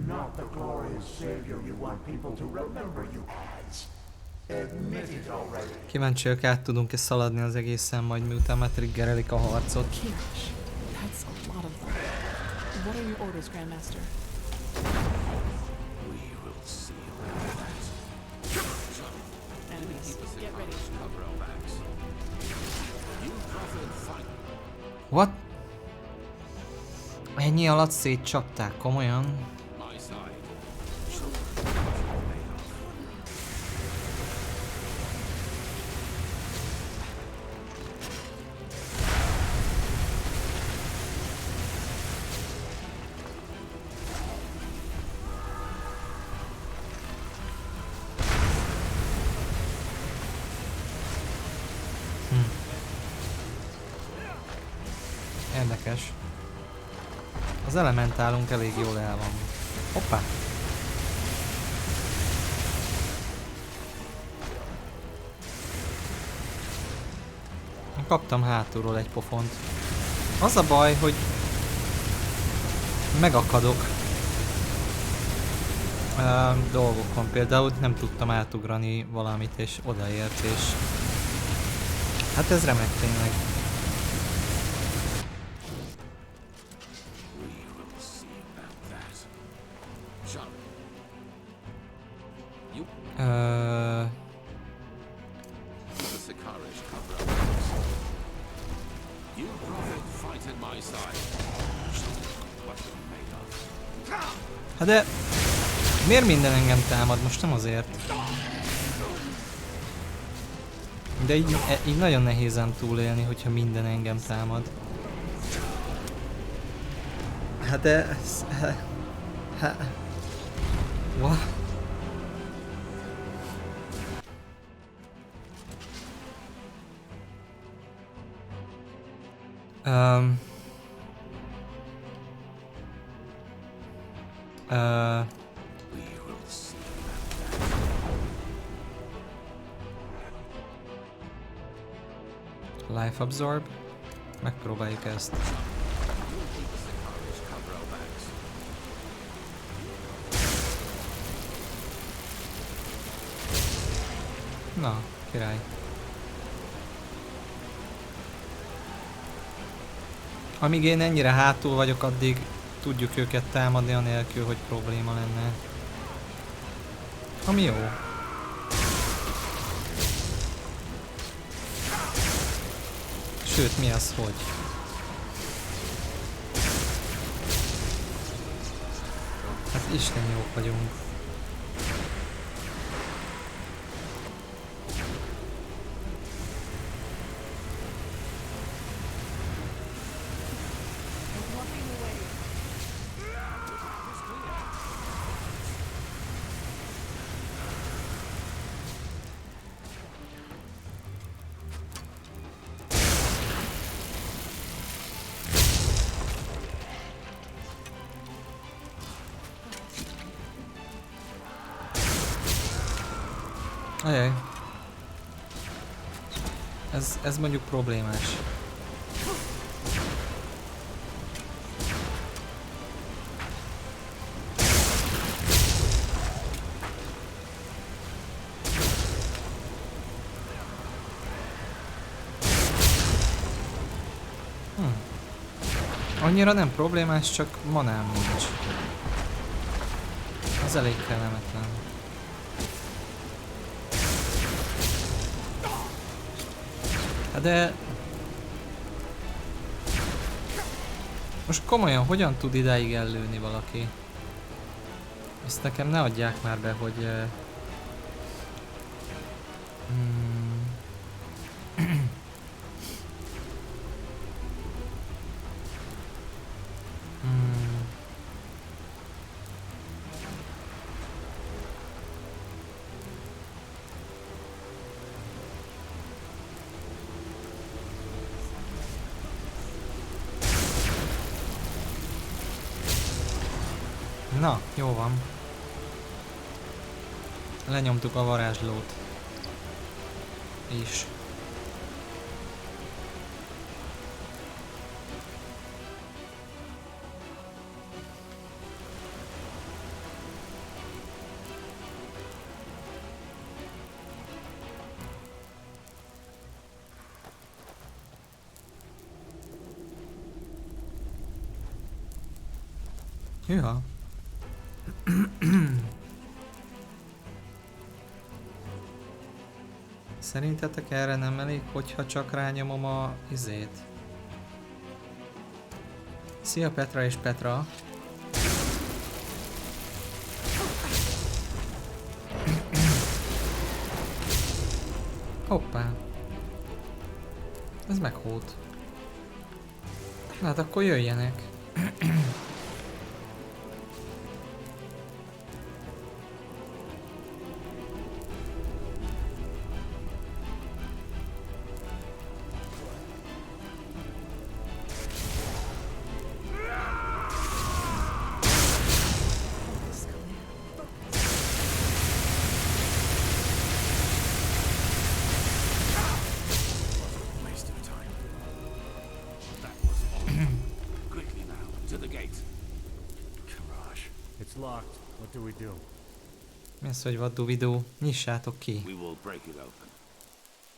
S6: not the glorious savior you want people to remember you as. Admit it already.
S1: Kíváncsi vagyok, át tudunk-e szaladni az egészen, majd miután megtriggerelik a harcot.
S2: Kirsch, that's a lot of them. What are your orders, Grandmaster?
S3: We will see about that.
S2: Enemies, get ready.
S3: Cover our backs. You prophet fight.
S1: What? Ennyi alatt szétcsapták, komolyan?
S3: My side.
S1: Érdekes. Az elementálunk elég jól el van. Hoppá! Kaptam hátulról egy pofont. Az a baj, hogy megakadok dolgokon. Például nem tudtam átugrani valamit, és odaért, és hát ez remek tényleg. Hát de miért minden engem támad? Most nem azért. De így nagyon nehézen túlélni, hogyha minden engem támad. Hát de... What? Life Absorb. Megpróbáljuk ezt. Na, király. Amíg én ennyire hátul vagyok, addig tudjuk őket támadni anélkül, hogy probléma lenne. Ami jó. Sőt, mi az, hogy? Hát Isten jók vagyunk. Ajaj. Ez mondjuk problémás. Annyira nem problémás, csak manám nincs. Az elég kellemetlen. De... Most komolyan, hogyan tud idáig ellőni valaki? Ezt nekem ne adják már be, hogy... Na, jó van. Lenyomtuk a varázslót. És. Hűha. Szerintetek erre nem elég, hogyha csak rányomom a izét? Szia Petra és Petra! Hoppá! Ez meghót. Na hát akkor jöjjenek! Mi az, hogy what do we do? Nyissátok ki!
S3: We will break it open.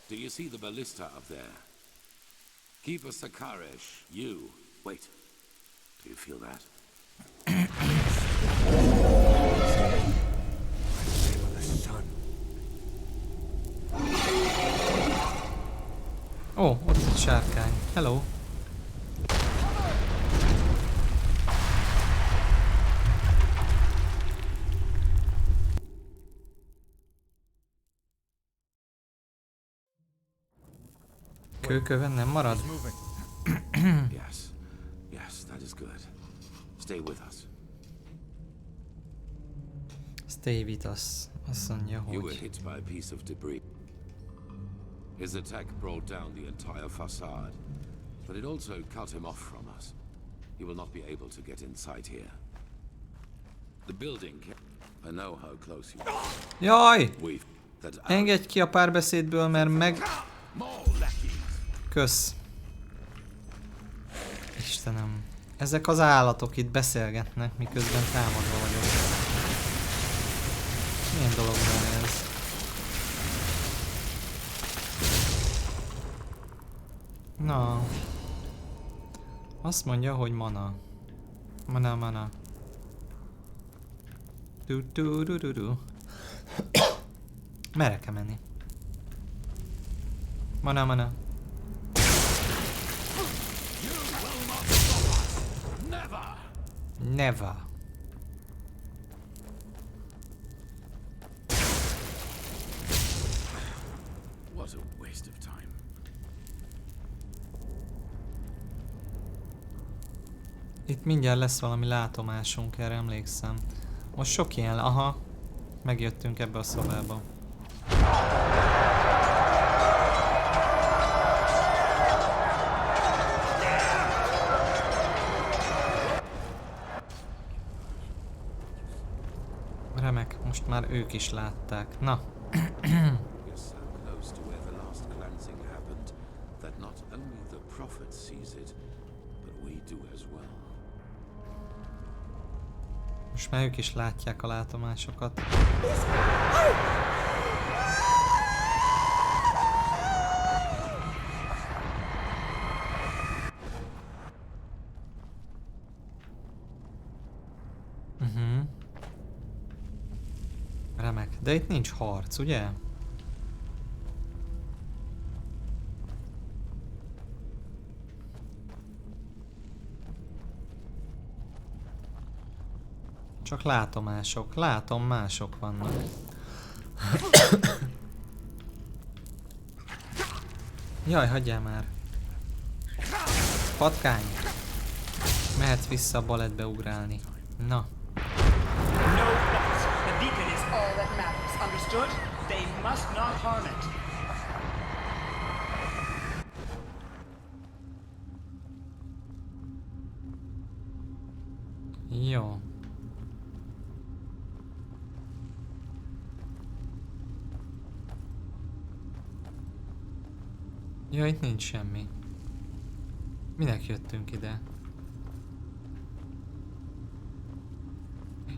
S3: Do you see the ballista up there? Keeper Sakaresh, you. Wait. Do you feel that?
S1: Ó, ott egy sárkány. Hello! Kőkövön nem marad?
S3: Yes. Yes, that is good. Stay with us.
S1: Stay with us. Azt mondja,
S3: You were
S1: hogy...
S3: hit by a piece of debris. His attack brought down the entire facade, but it also cut him off from us. He will not be able to get inside here. The building... I know how close you are.
S1: Jaj! Engedj ki a párbeszédből, mert meg... Kösz. Istenem. Ezek az állatok itt beszélgetnek, miközben támadva vagyok. Milyen dolog van ez? Na. Azt mondja, hogy mana. Mana. Du. Merre kell menni? Mana. Never.
S3: What a waste of time.
S1: Itt mindjárt lesz valami látomásunk, erre emlékszem. Most sok ilyen, aha. Megjöttünk ebbe a szobába. Remek, most már ők is látták. Na. Most már ők is látják a látomásokat. Remek. De itt nincs harc, ugye? Csak látomások. Látom, mások vannak. Jaj, hagyjál már. Patkány. Mehetsz vissza a balettbe ugrálni. Na.
S12: No buts. The beacon is all that matters. Understood? They must not harm it.
S1: Jó. Ja, itt nincs semmi. Minek jöttünk ide?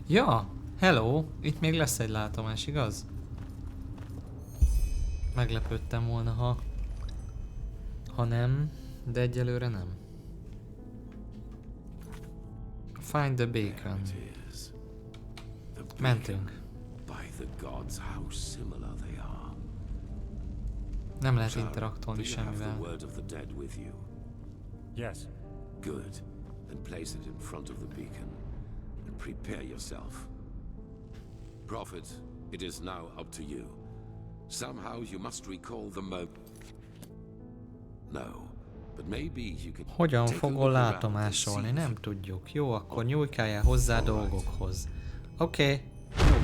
S1: Ja, hello! Itt még lesz egy látomás, igaz? Meglepődtem volna, ha nem, de egyelőre nem. Find the beacon. Mentünk. Nem lehet interaktolni semmivel.
S4: Yes.
S3: Good. Then place it in front of the beacon and prepare yourself. Prophet, it is now up to you. Somehow you must recall the No, but maybe you can.
S1: Hogyan fogol látomásolni? Nem tudjuk. Jó, akkor nyújkáljál hozzá dolgokhoz. Oké.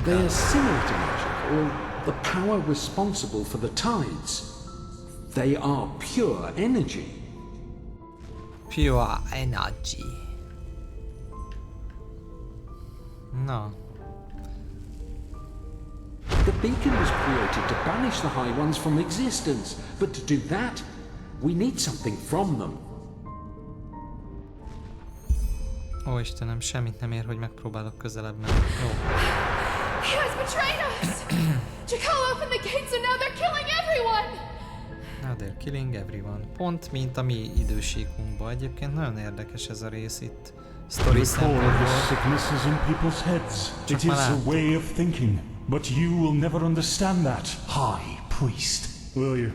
S13: They're similar to magic, or the power responsible for the tides. They are pure energy.
S1: Pure energy. Na.
S13: The beacon was created to banish the High Ones from existence, but to do that, we need something from them.
S1: Ó, Istenem, semmit nem ér, hogy megpróbálok közelebb menni. Jó.
S5: He has betrayed us! Jakal opened the gates and now they're killing everyone!
S1: Now they're killing everyone. Pont, mint a mi idősíkunkban. Egyébként nagyon érdekes ez a rész itt. Story szempontból.
S6: Sickness is in people's heads. It is a way of thinking, but you will never understand that, High Priest. Will you?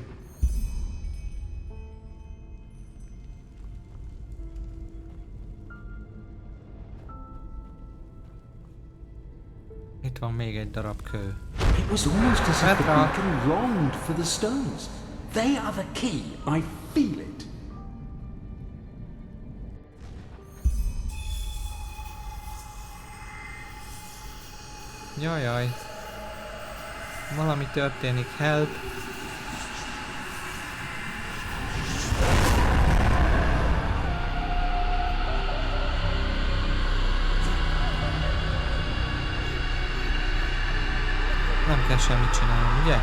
S1: Itt van még egy darab kő.
S13: It was almost as if the beacon longed for the stones. They are the key. I feel it.
S1: Jajjaj. Valami történik. Help. Nem kell semmit csinálnom, ugye?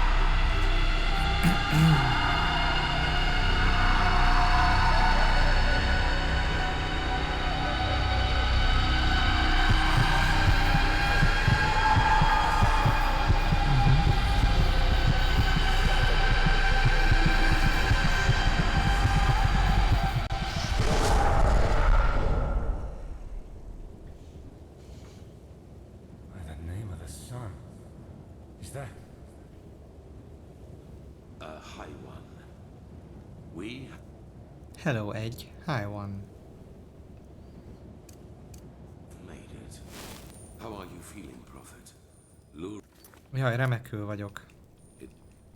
S1: Hello, egy. Hi, one.
S3: Made it. How are you feeling, Prophet?
S1: Jaj, remekül vagyok.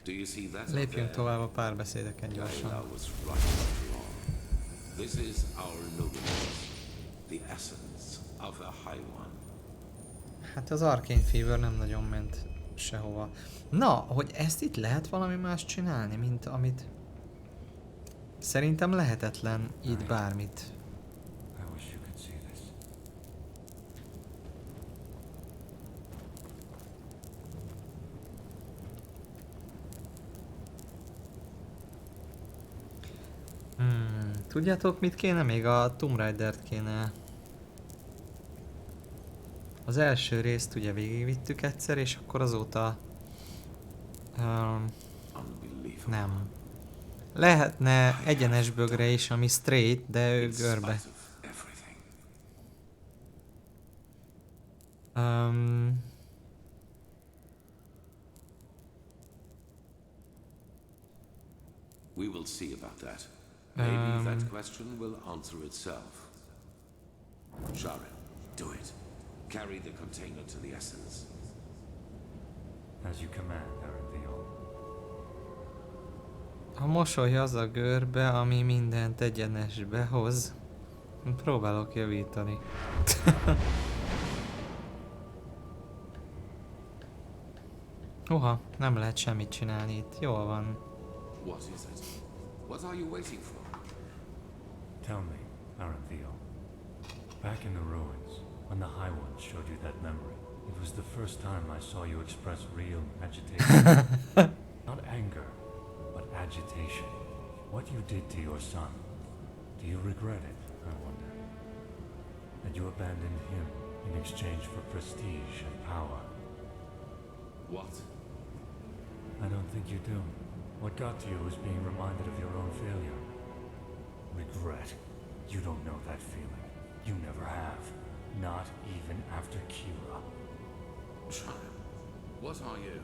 S3: Do you see that?
S1: Lépjünk tovább a párbeszédeken gyorsan.
S3: This is our luminance, the essence of a High One.
S1: Hát az Arcane Fever nem nagyon ment sehova. Na, hogy ezt itt lehet valami más csinálni, mint amit... Szerintem lehetetlen itt bármit. Tudjátok mit kéne? Még a Tomb Raider-t kéne. Az első részt ugye végigvittük egyszer, és akkor azóta... nem. Lehetne egyenes bögre is, ami straight, de ő görbe.
S3: We will see about that. Maybe that question will answer itself. Sharon, do it. Carry the container to the essence.
S4: As you command, Enderal.
S1: A mosoly az a görbe, ami mindent egyenesbe hoz. Próbálok javítani. Uha, nem lehet semmit csinálni itt. Jól van.
S3: What is it? What are you waiting for?
S4: Tell me, Enderal. Back in the ruins, when the High One showed you that memory, it was the first time I saw you express real agitation. Not anger, but agitation. What you did to your son. Do you regret it, I wonder? That you abandoned him in exchange for prestige and power.
S3: What?
S4: I don't think you do. What got to you was being reminded of your own failure. Regret. You don't know that feeling. You never have. Not even after Kira.
S3: Child, what are you?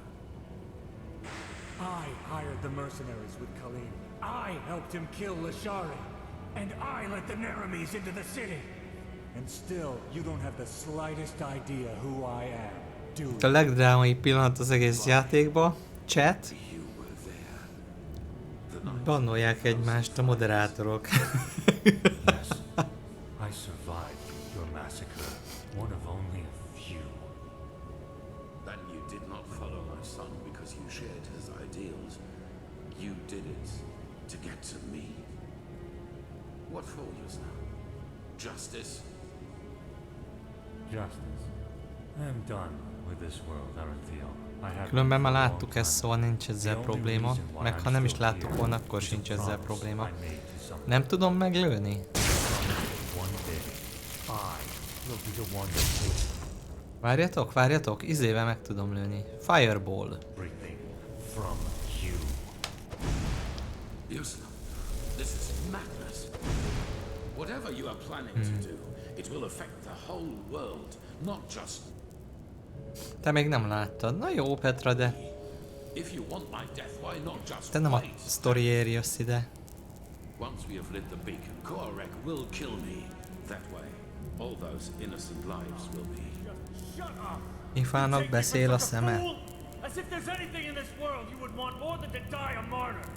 S14: I hired the mercenaries with Khalid. I helped him kill Lashari. And I let the Naramis into the city. And still, you don't have the slightest idea who I am, do you?
S1: A legdrámai pillanat az egész játékban. Chat. Bannolják egymást a moderátorok.
S4: Yes, I survived your massacre. One of only a few.
S3: Then you did not follow my son because you shared his ideals. You did it to get to me. What for you now? Justice?
S4: Justice. I am done with this world, Enderal.
S1: Különben már láttuk ezt, szóval nincs ezzel probléma. Meg ha nem is láttuk volna, akkor sincs ezzel probléma. Nem tudom meglőni? Várjatok, várjatok, izével meg tudom lőni. Fireball.
S3: Useless. This is madness. Whatever you are planning to do, it will affect the whole world, not just.
S1: Te még nem láttad. Na jó, Petra, de... Te nem a sztoriért jössz ide.
S3: Once we have lit the beacon, Korek will kill me. That way, all those innocent lives will be.
S1: Ifának beszél a szeme.
S14: As if there's anything in this world you would want more than to die a martyr.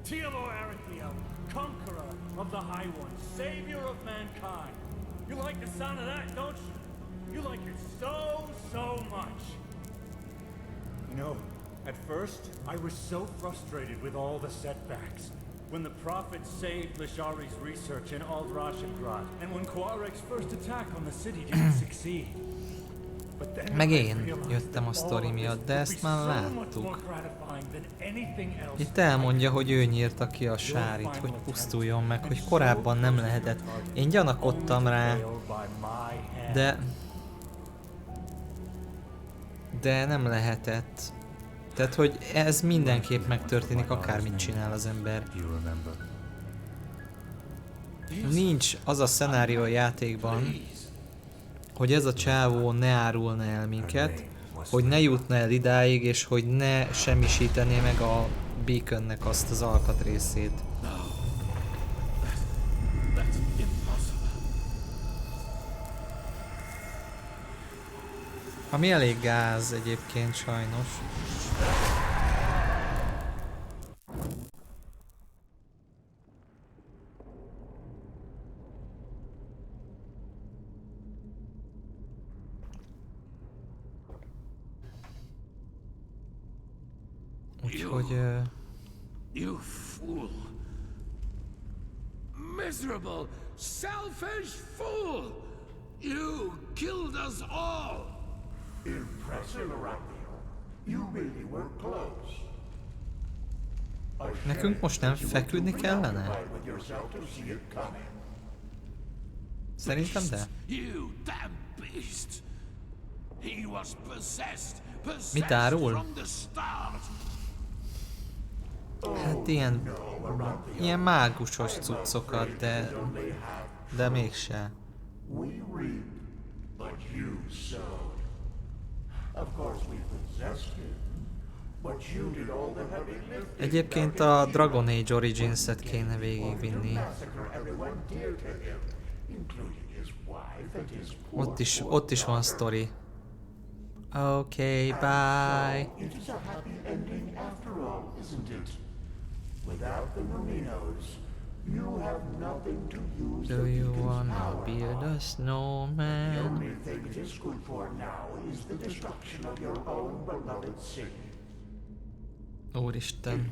S14: Teodor Arathiel, conqueror of the High One, savior of mankind. You like the sound of that, don't you? You like it so much. You know, at first, I was so frustrated with all the setbacks. When the Prophet saved Lashari's research in Aldrashagrad, and when Quarek's first attack on the city didn't succeed. But then
S1: Meg én jöttem a sztori miatt, de ezt már láttuk. Itt elmondja, hogy ő nyírta ki a sárit, hogy pusztuljon meg, hogy korábban nem lehetett. Én gyanakodtam rá, de nem lehetett. Tehát, hogy ez mindenképp megtörténik, akármit csinál az ember. Nincs az a szenárió a játékban, hogy ez a csávó ne árulna el minket, hogy ne jutna el idáig, és hogy ne semmisítené meg a beaconnek azt az alkatrészét. Ami elég gáz egyébként sajnos. Úgyhogy...
S3: You fool! Miserable, selfish fool! You killed us all!
S6: Impressive, Raphael. You really were close.
S1: Nekünk most nem feküdni kellene? Szerintem de.
S3: You damn beast! He was possessed
S1: Mit árul?
S3: from the start.
S1: Hát ilyen mágusos cuccokat, de mégse.
S6: We reap, but you sow. Of course we possessed him, but you did all the heavy lifting.
S1: Egyébként a Dragon Age Origins-et kéne végigvinni.
S6: including his wife and his poor
S1: Ott is van sztori. Okay, bye.
S6: So it is a happy ending after all, isn't it? Without the Numinos, you have nothing to use
S1: Do
S6: the
S1: you
S6: beacon's
S1: wanna
S6: power
S1: build
S6: on.
S1: a snowman?
S6: The only thing it is good for now is the destruction of your own beloved city.
S1: Úristen.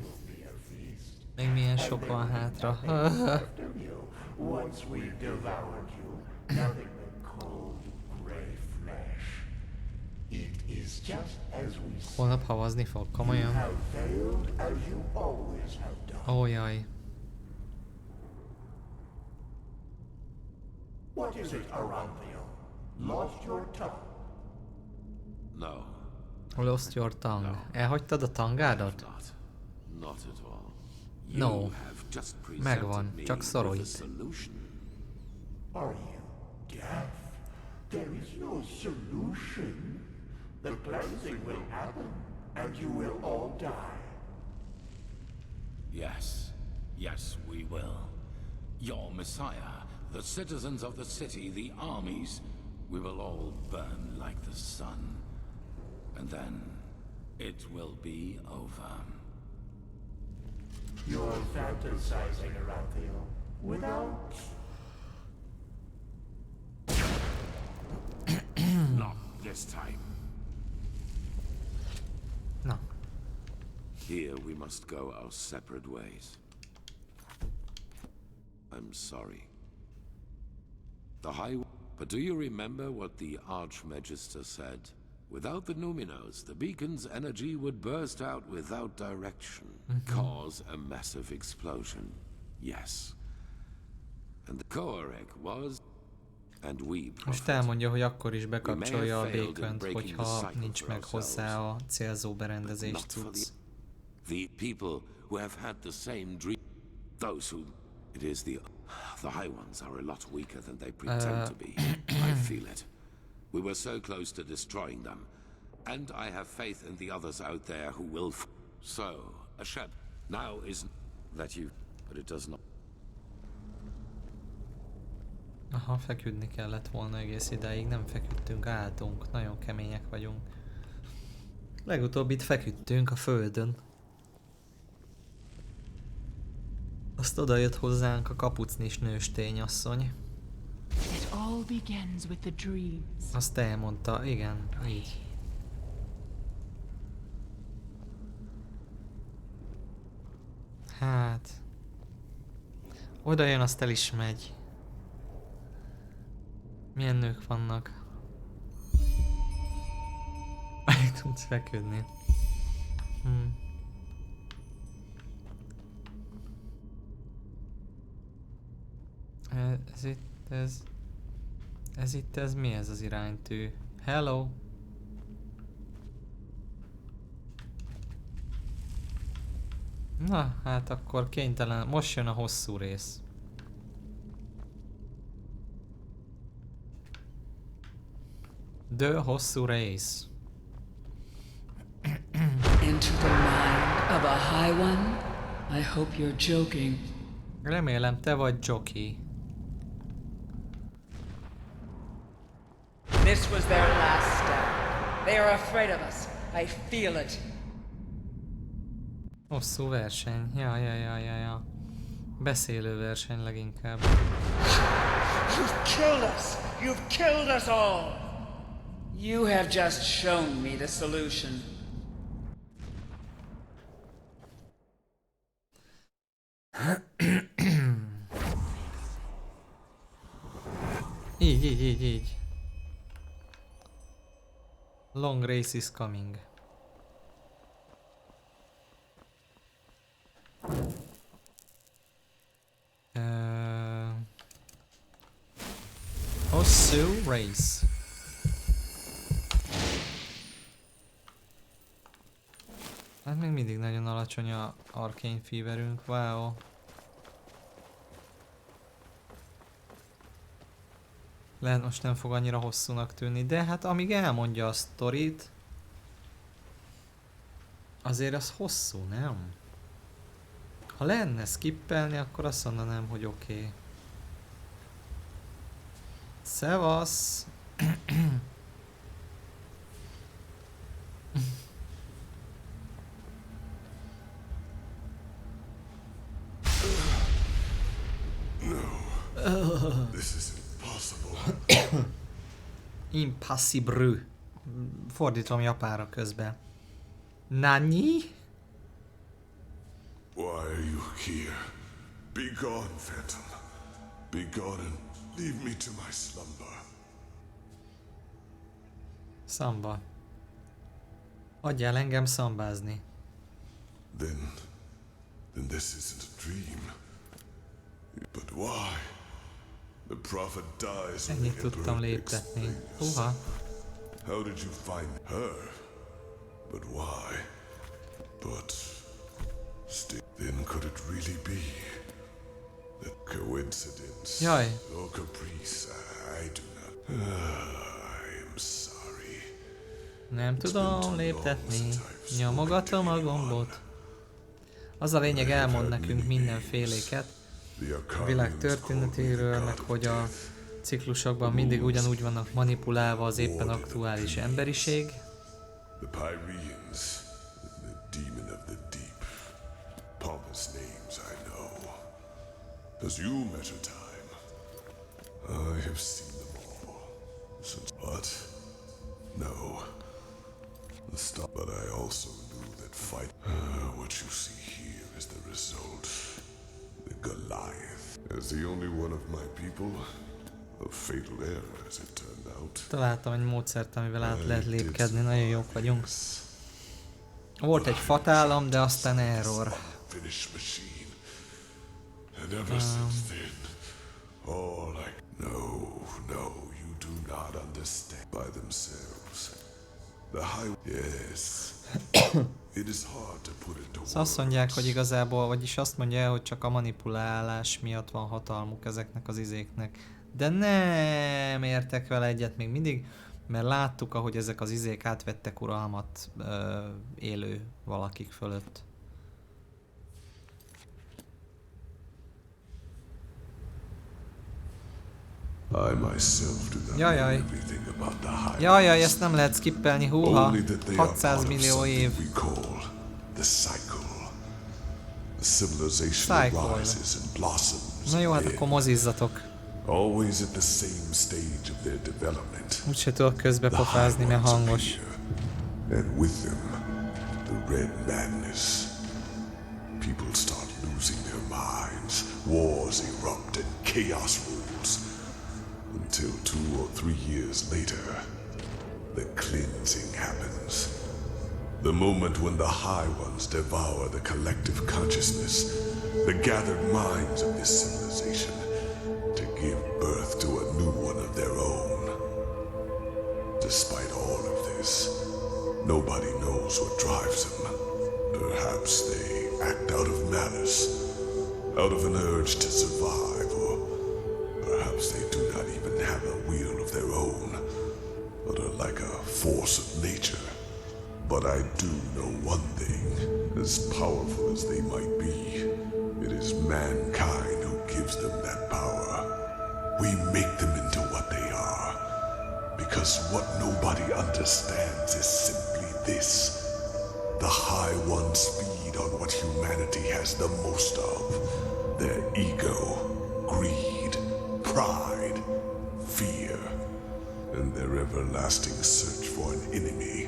S1: Még milyen sok van hátra.
S6: After you, once we devoured you, nothing but cold, gray flesh. It is just as we said.
S1: Holnap havazni fog,
S6: You
S1: komolyan.
S6: have failed as you always have done.
S1: Ó, jaj.
S6: What is it, Aranthio? Lost your tongue?
S3: No.
S1: Lost your tongue. Elhagytad a tangádat?
S3: Not at all.
S1: No.
S3: You have just
S1: Megvan,
S3: presented me
S1: csak szorolj.
S3: with a solution.
S6: Are you deaf? There is no solution. The cleansing will happen, and you will all die.
S3: Yes. Yes, we will. Your Messiah, the citizens of the city, the armies, we will all burn like the sun. And then it will be over.
S6: You're fantasizing, Aranthio. Without...
S3: Not this time.
S1: Na.
S3: Here we must go our separate ways. I'm sorry. The High... But do you remember what the Archmagister said? Without the Numinos, the beacon's energy would burst out without direction, cause a massive explosion. Yes. And the Koarek was... And we
S1: Most elmondja, hogy akkor is bekapcsolja a békönt, hogyha nincs meg hozzá a célzó berendezés cucc.
S3: The people who have had the same dream, those who... It is the High Ones are a lot weaker than they pretend to be. I feel it. We were so close to destroying them. And I have faith in the others out there who will So, a shep now is that you... But it does not...
S1: Aha, feküdni kellett volna egész idáig, nem feküdtünk, álltunk, nagyon kemények vagyunk. Legutóbb itt feküdtünk a földön. Azt oda jött hozzánk a kapucnis nőstényasszony.
S2: It all begins with the dreams.
S1: Azt elmondta, igen, így. Hát... Oda jön, azt el is megy. Milyen nők vannak? Meg tudsz feküdni. Ez mi ez az iránytű? Hello? Na, hát akkor kénytelen, most jön a hosszú rész. De hosszú rész.
S12: Into the mind of a high one? I hope you're joking.
S1: Remélem te vagy jockey.
S12: This was their last stand. They are afraid of us. I feel it.
S1: Hosszú verseny. Ja. Beszélő verseny leginkább.
S12: You've killed us! You've killed us all! You have just shown me the solution.
S1: Így. Long race is coming. Hosszú race. Hát még mindig nagyon alacsony a arcane feverünk, wow. Lehet most nem fog annyira hosszúnak tűnni, de hát amíg elmondja a sztorit, azért az hosszú, nem? Ha lenne skippelni, akkor azt mondanám, hogy oké. Szevasz!
S6: This is impossible.
S1: Impossible. Fordítom japánra közben. Nani?
S6: Why are you here? Be gone, Phantom. Be gone and leave me to my slumber.
S1: Szamba. Adjál engem szambázni.
S6: Then this isn't a dream. But why? The prophet dies and
S1: Ennyit
S6: the
S1: tudtam
S6: emperor
S1: léptetni.
S6: explains.
S1: Húha.
S6: How did you find her? But why? But still, then could it really be that coincidence
S1: Jaj.
S6: or caprice? I do not. I am sorry.
S1: Nem tudom léptetni. Nyomogatom a gombot. Az a lényeg, elmond nekünk mindenféléket a világ történetéről, meg hogy a ciklusokban mindig ugyanúgy vannak manipulálva az éppen aktuális emberiség.
S6: The Pyreans, the demon of the deep. Pompous names, I know. As you measure time, I have seen them all. Since what? No. The stop, but I also knew that fight. What you see here is the result. The Goliath. As the only one of my people, a fatal error, as it turned out.
S1: Találtam egy módszert, amivel át lehet lépkedni, nagyon jók vagyunk. Volt egy fatálom, de aztán error.
S6: Finished machine. And ever since then, all like no, you do not understand by themselves. The high yes. It is hard to put into words.
S1: Azt mondják, hogy igazából, vagyis azt mondja el, hogy csak a manipulálás miatt van hatalmuk ezeknek az izéknek. De nem értek vele egyet még mindig, mert láttuk, ahogy ezek az izék átvettek uralmat élő valakik fölött.
S6: I myself do not know everything about the high.
S1: Jajjaj, ezt nem lehet skippelni, húha!
S6: Only that they are
S1: 600
S6: part of
S1: millió év.
S6: something we call the cycle. The civilization arises and blossoms.
S1: Na jó, hát akkor mozizzatok.
S6: Always at the same stage of their development.
S1: Úgyse tudok közbe pofázni, mert hangos.
S6: And with them, the red madness. People start losing their minds. Wars erupt and chaos rules. Until 2 or 3 years later, the cleansing happens. The moment when the High Ones devour the collective consciousness, the gathered minds of this civilization, to give birth to a new one of their own. Despite all of this, nobody knows what drives them. Perhaps they act out of malice, out of an urge to survive, or perhaps they do not even have a will of their own, but are like a force of nature. But I do know one thing, as powerful as they might be, it is mankind who gives them that power. We make them into what they are, because what nobody understands is simply this. The High Ones feed on what humanity has the most of, their ego, greed, pride, fear, and their everlasting search for an enemy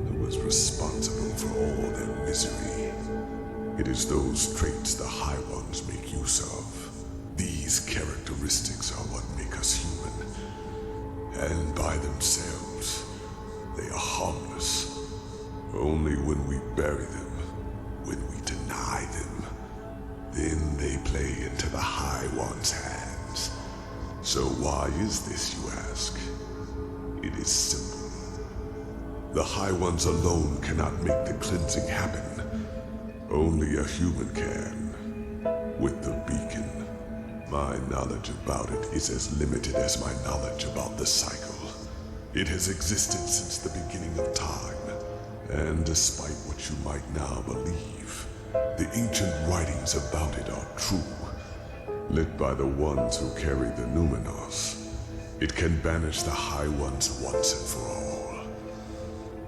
S6: who was responsible for all their misery. It is those traits the High Ones make use of. These characteristics are what make us human, and by themselves, they are harmless. Only when we bury them, when we deny them, then they play into the High One's hands. So why is this, you ask? It is simple. The High Ones alone cannot make the cleansing happen. Only a human can. With the beacon, my knowledge about it is as limited as my knowledge about the cycle. It has existed since the beginning of time, and despite what you might now believe, the ancient writings about it are true, lit by the ones who carry the Numenos. It can banish the High Ones once and for all.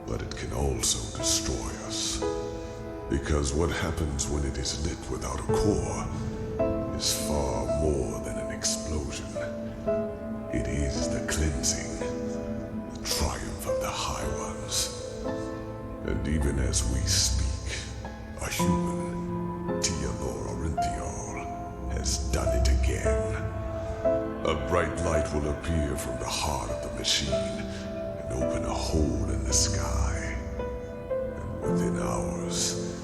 S6: But it can also destroy us. Because what happens when it is lit without a core is far more than an explosion. It is the cleansing, the triumph of the High Ones. And even as we speak, a human, Tialor Orinthiol, has done it again. A bright light will appear from the heart of the machine and open a hole in the sky. And within hours,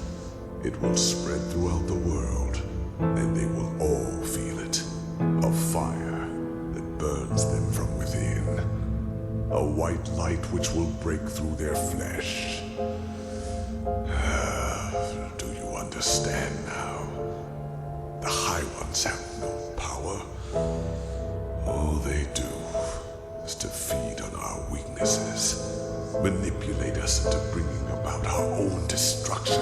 S6: it will spread throughout the world, and they will all feel it. A fire that burns them from within. A white light which will break through their flesh. Do you understand now? The High Ones have no power. All they do is to feed on our weaknesses, manipulate us into bringing about our own destruction.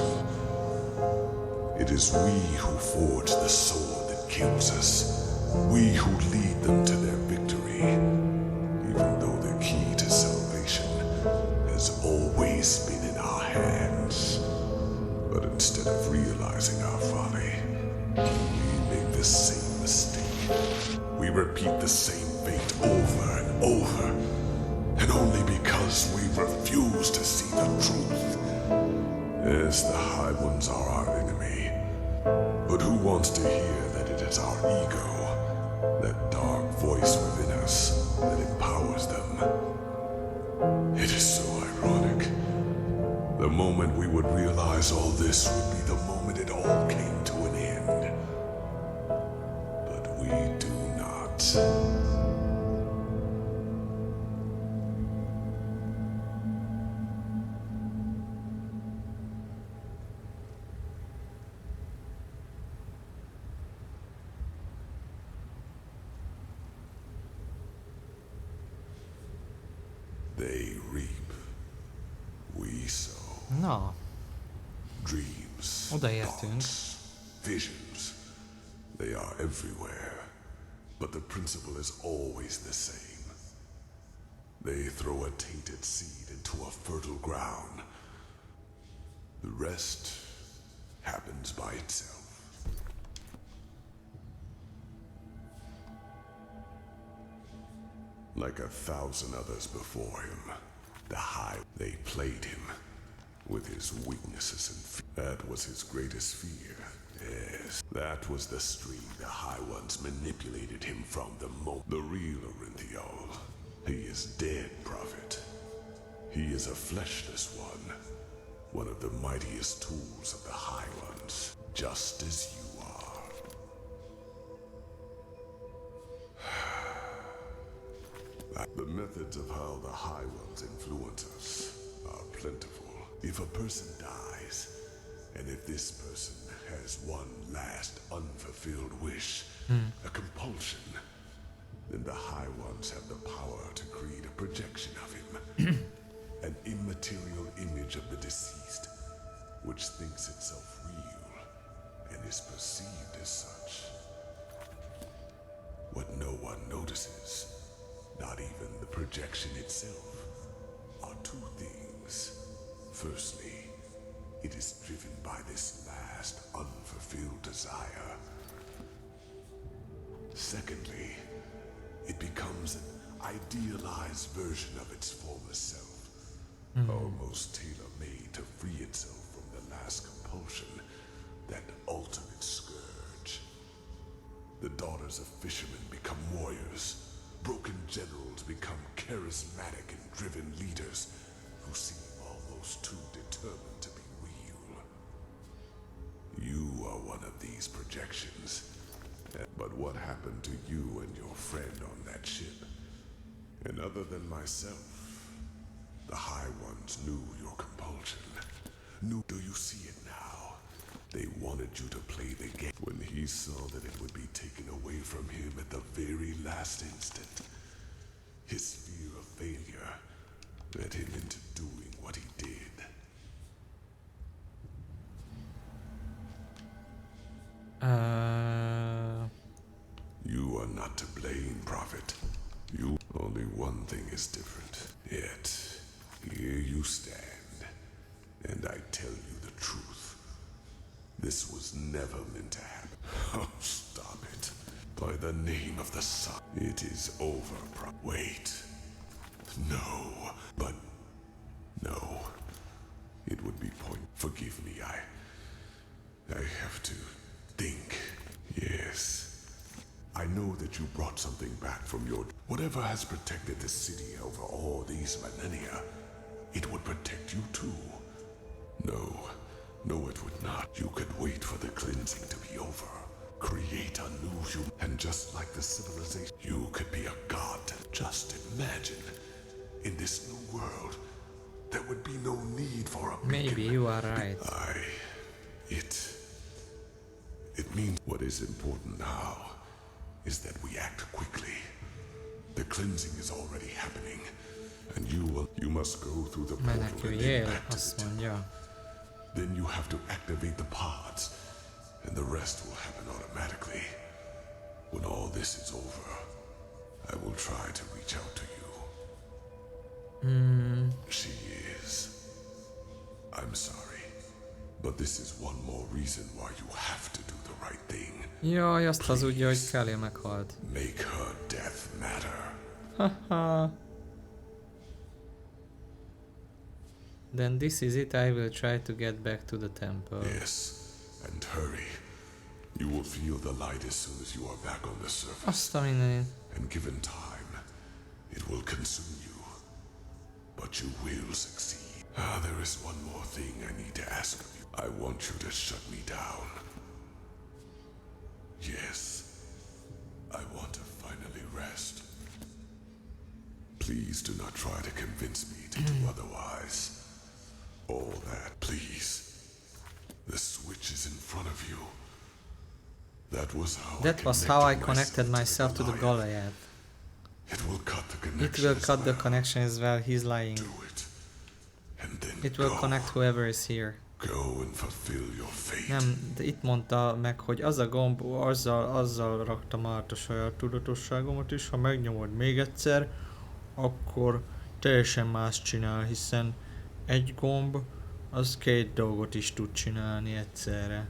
S6: It is we who forge the sword that kills us, we who lead them to their victory, even though the key to salvation has always been in our hands. But instead of realizing our folly, we make the same mistake. We repeat the same fate over and over, and only because we refuse to see the truth. Yes, the High Ones are our enemy, but who wants to hear that it is our ego, that dark voice within us, that empowers them? It is so ironic. The moment we would realize all this would be the moment it all came to an end. But we do not. They reap, we sow.
S1: Na,
S6: Dreams,
S1: odaértünk.
S6: thoughts, visions, they are everywhere. But the principle is always the same. They throw a tainted seed into a fertile ground. The rest happens by itself. Like 1,000 others before him, they played him with his weaknesses and that was his greatest fear. Yes, that was the stream the High Ones manipulated him from the moment. The real Orinthiol, he is dead, Prophet. He is a fleshless one of the mightiest tools of the High Ones, just as you are. The methods of how the High Ones influence us are plentiful. If a person dies, and if this person has one last unfulfilled wish, a compulsion, then the High Ones have the power to create a projection of him. An immaterial image of the deceased, which thinks itself real and is perceived as such. What no one notices, not even the projection itself, are two things. Firstly, it is driven by this last unfulfilled desire. Secondly, it becomes an idealized version of its former self, almost tailor-made to free itself from the last compulsion, that ultimate scourge. The daughters of fishermen become warriors. Broken generals become charismatic and driven leaders who seem almost too determined to be real. You are one of these projections. But what happened to you and your friend on that ship? And other than myself, the High Ones knew your compulsion. Do you see it now? They wanted you to play the game. When he saw that it would be taken away from him at the very last instant, his fear of failure led him into doing what he did. You are not to blame, Prophet. You one thing is different. Yet, here you stand, and I tell you the truth. This was never meant to happen. Oh, stop it. By the name of the sun, it is over. Wait. No, but no. It would be point. Forgive me, I have to think. Yes. I know that you brought something back from your... Whatever has protected this city over all these millennia, it would protect you too. No, it would not. You could wait for the cleansing to be over. Create a new human. And just like the civilization, you could be a god. Just imagine, in this new world, there would be no need for a beacon.
S1: Maybe you are right.
S6: It means what is important now is that we act quickly. The cleansing is already happening, and you must go through the portal and then back to the temple. Then you have to activate the pods, and the rest will happen automatically. When all this is over, I will try to reach out to you. She is. I'm sorry, but this is one more reason why you have to do the right thing.
S1: Jaj, azt hazudja, hogy Kelly meghalt.
S6: Make her death matter.
S1: Haha. Then this is it. I will try to get back to the temple.
S6: Yes, and hurry. You will feel the light as soon as you are back on the surface.
S1: Azt a mindenit.
S6: And given time, it will consume you. But you will succeed. There is one more thing I need to ask of you. I want you to shut me down. Yes, I want to finally rest. Please do not try to convince me to do otherwise. All that, please. The switch is in front of you. That was how I connected myself to the Goliath. It will cut the connection
S1: as well. He's lying.
S6: Do it. And then
S1: It will connect whoever is here.
S6: Go and fulfill your fate.
S1: Nem, de itt mondta meg, hogy az a gomb, azzal raktam át a saját tudatosságomat is, ha megnyomod még egyszer, akkor teljesen más csinál, hiszen egy gomb az két dolgot is tud csinálni egyszerre.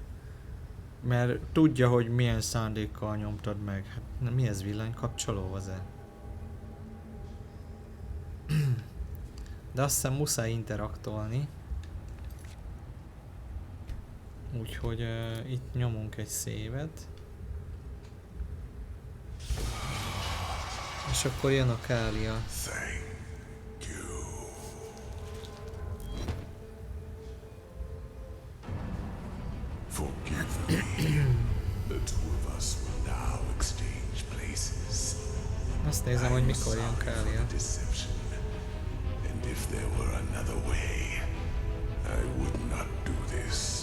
S1: Mert tudja, hogy milyen szándékkal nyomtad meg. Hát mi ez, villanykapcsoló az-e? De azt hiszem muszáj interaktolni. Úgyhogy itt nyomunk egy szévet. És akkor jön a Kália.
S6: Forgive me. The two of us will now exchange places.
S1: Azt nézem, hogy mikor jön Kália.
S6: And if there were another way, I would not do this.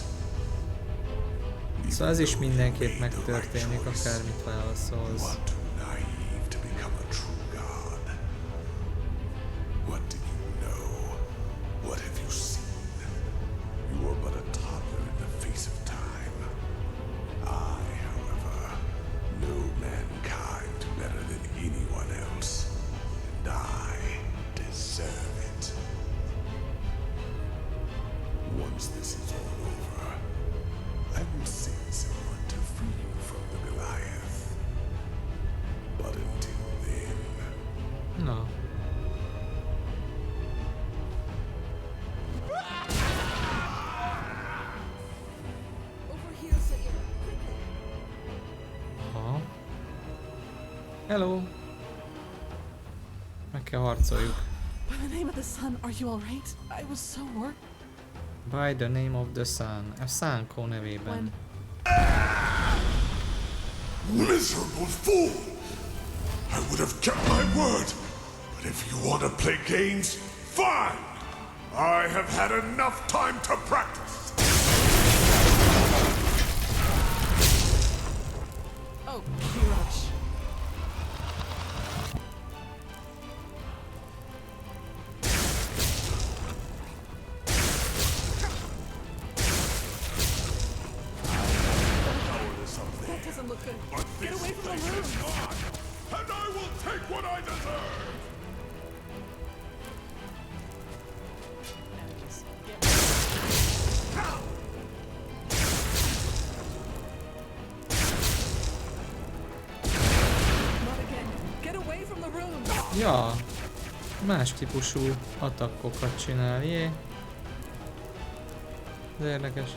S1: Szóval ez is mindenképp megtörténik, akármit válaszolsz. No. Aha. Hello. Meg kell harcoljuk.
S2: By the name of the sun, are you all right? I was so worried.
S1: By the name of the sun. A szánkó nevében.
S6: Miserable fool! I would have kept my word. But if you want to play games, fine! I have had enough time to practice!
S2: Oh, Kirosh. That doesn't look good. Get away from the room!
S6: And I will take what I deserve!
S1: Ja, más típusú attackokat csinál, jé. De érdekes.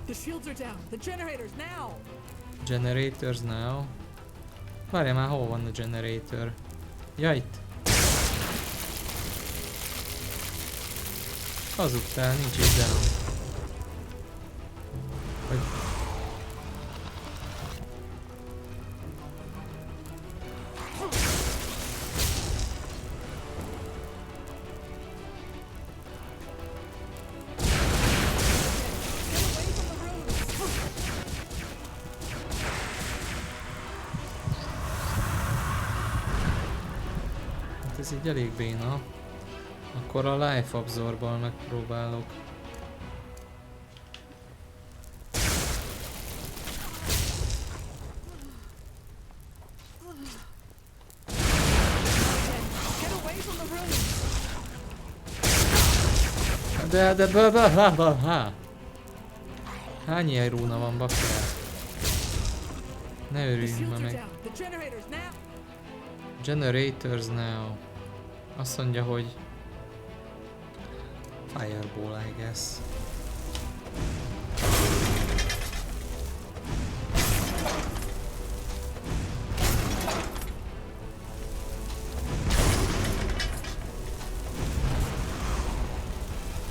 S2: The shields are down. The generators now.
S1: Generators now. Várjál már, hol van a generator? Ja, itt. Hazudtál, nincs itt down. Vagy... Hát ez így elég béna. Akkor a life absorbbal megpróbálok. De hány ilyen rúna van, bakker? Ne örüljünk ma meg. Generators now. Azt mondja, hogy Fireball, I guess.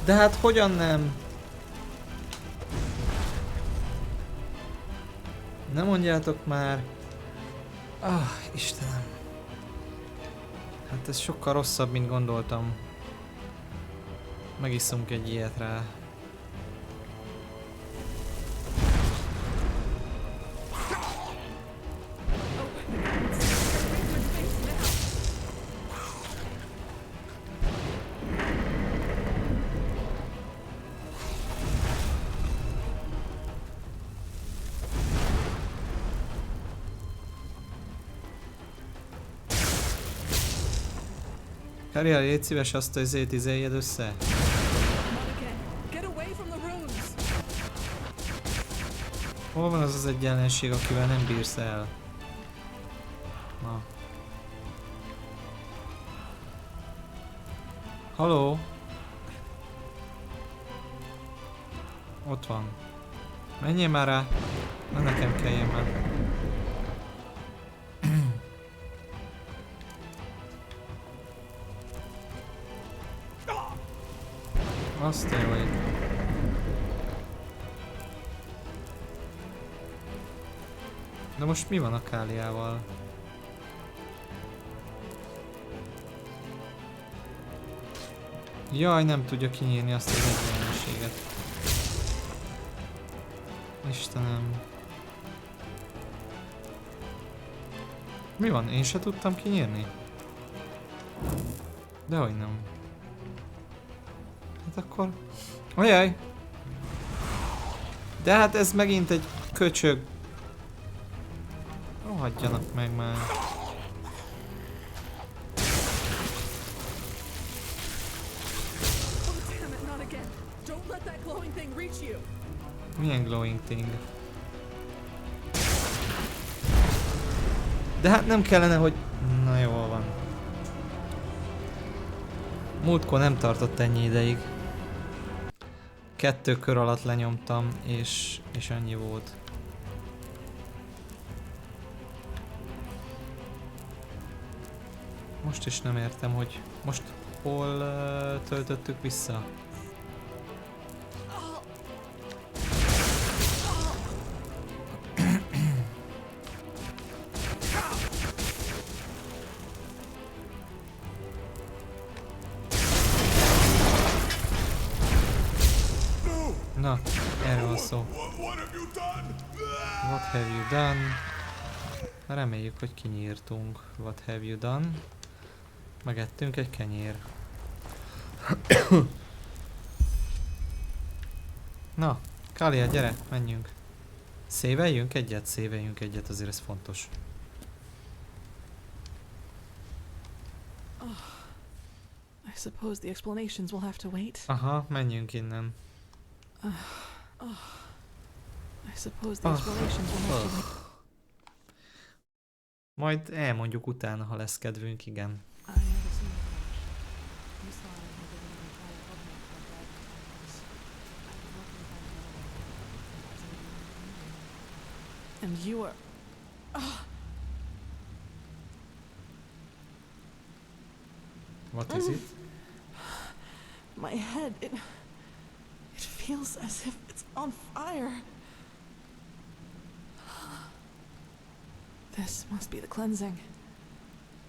S1: De hát hogyan nem? Nem mondjátok már. Ah, Istenem. Hát ez sokkal rosszabb, mint gondoltam. Megiszunk egy ilyet rá. Kariel, légy szíves, azt az izéljed össze. Hol van az az egyenlenség, akivel nem bírsz el? Na. Halló? Ott van. Menjél már rá. Na nekem kelljen már. Azt tényleg. De most mi van a Káliával? Jaj, nem tudja kinyírni azt az egyenlőséget. Istenem. Mi van? Én se tudtam kinyírni? Dehogy nem. Hát akkor... Ajaj! De hát ez megint egy köcsög. Rohadjanak meg már. Milyen glowing thing? De hát nem kellene, hogy... Na jól van. Múltkor nem tartott ennyi ideig. 2 kör alatt lenyomtam, és annyi volt. Most is nem értem, hogy most hol töltöttük vissza. Na, erről van szó. What have you done? Reméljük, hogy kinyírtunk. What have you done? Megettünk egy kenyér. Na, Kália, gyere, menjünk. Széveljünk egyet, azért ez fontos.
S2: I suppose the explanations will have to wait.
S1: Aha, menjünk innen.
S2: I suppose the explanations will have to wait.
S1: Majd elmondjuk utána, ha lesz kedvünk, igen.
S2: And you are...
S1: What is it?
S2: My head, it feels as if it's on fire. This must be the cleansing.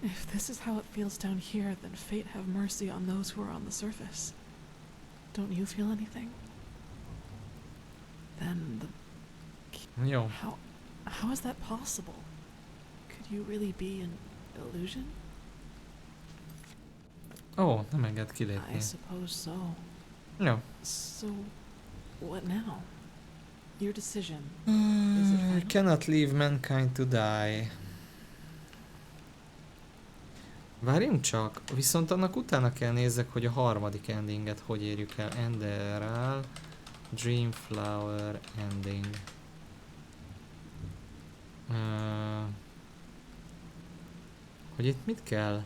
S2: If this is how it feels down here, then fate have mercy on those who are on the surface. Don't you feel anything? Then the...
S1: Jó.
S2: How is that possible? Could you really be an illusion?
S1: Ó, nem enged kilépni.
S2: I suppose so.
S1: Jó.
S2: So, what now? Your decision.
S1: I cannot leave mankind to die. Várjunk csak, viszont annak utána kell nézzek, hogy a harmadik endinget hogy érjük el. Enderal, Dreamflower ending. Hogy itt mit kell?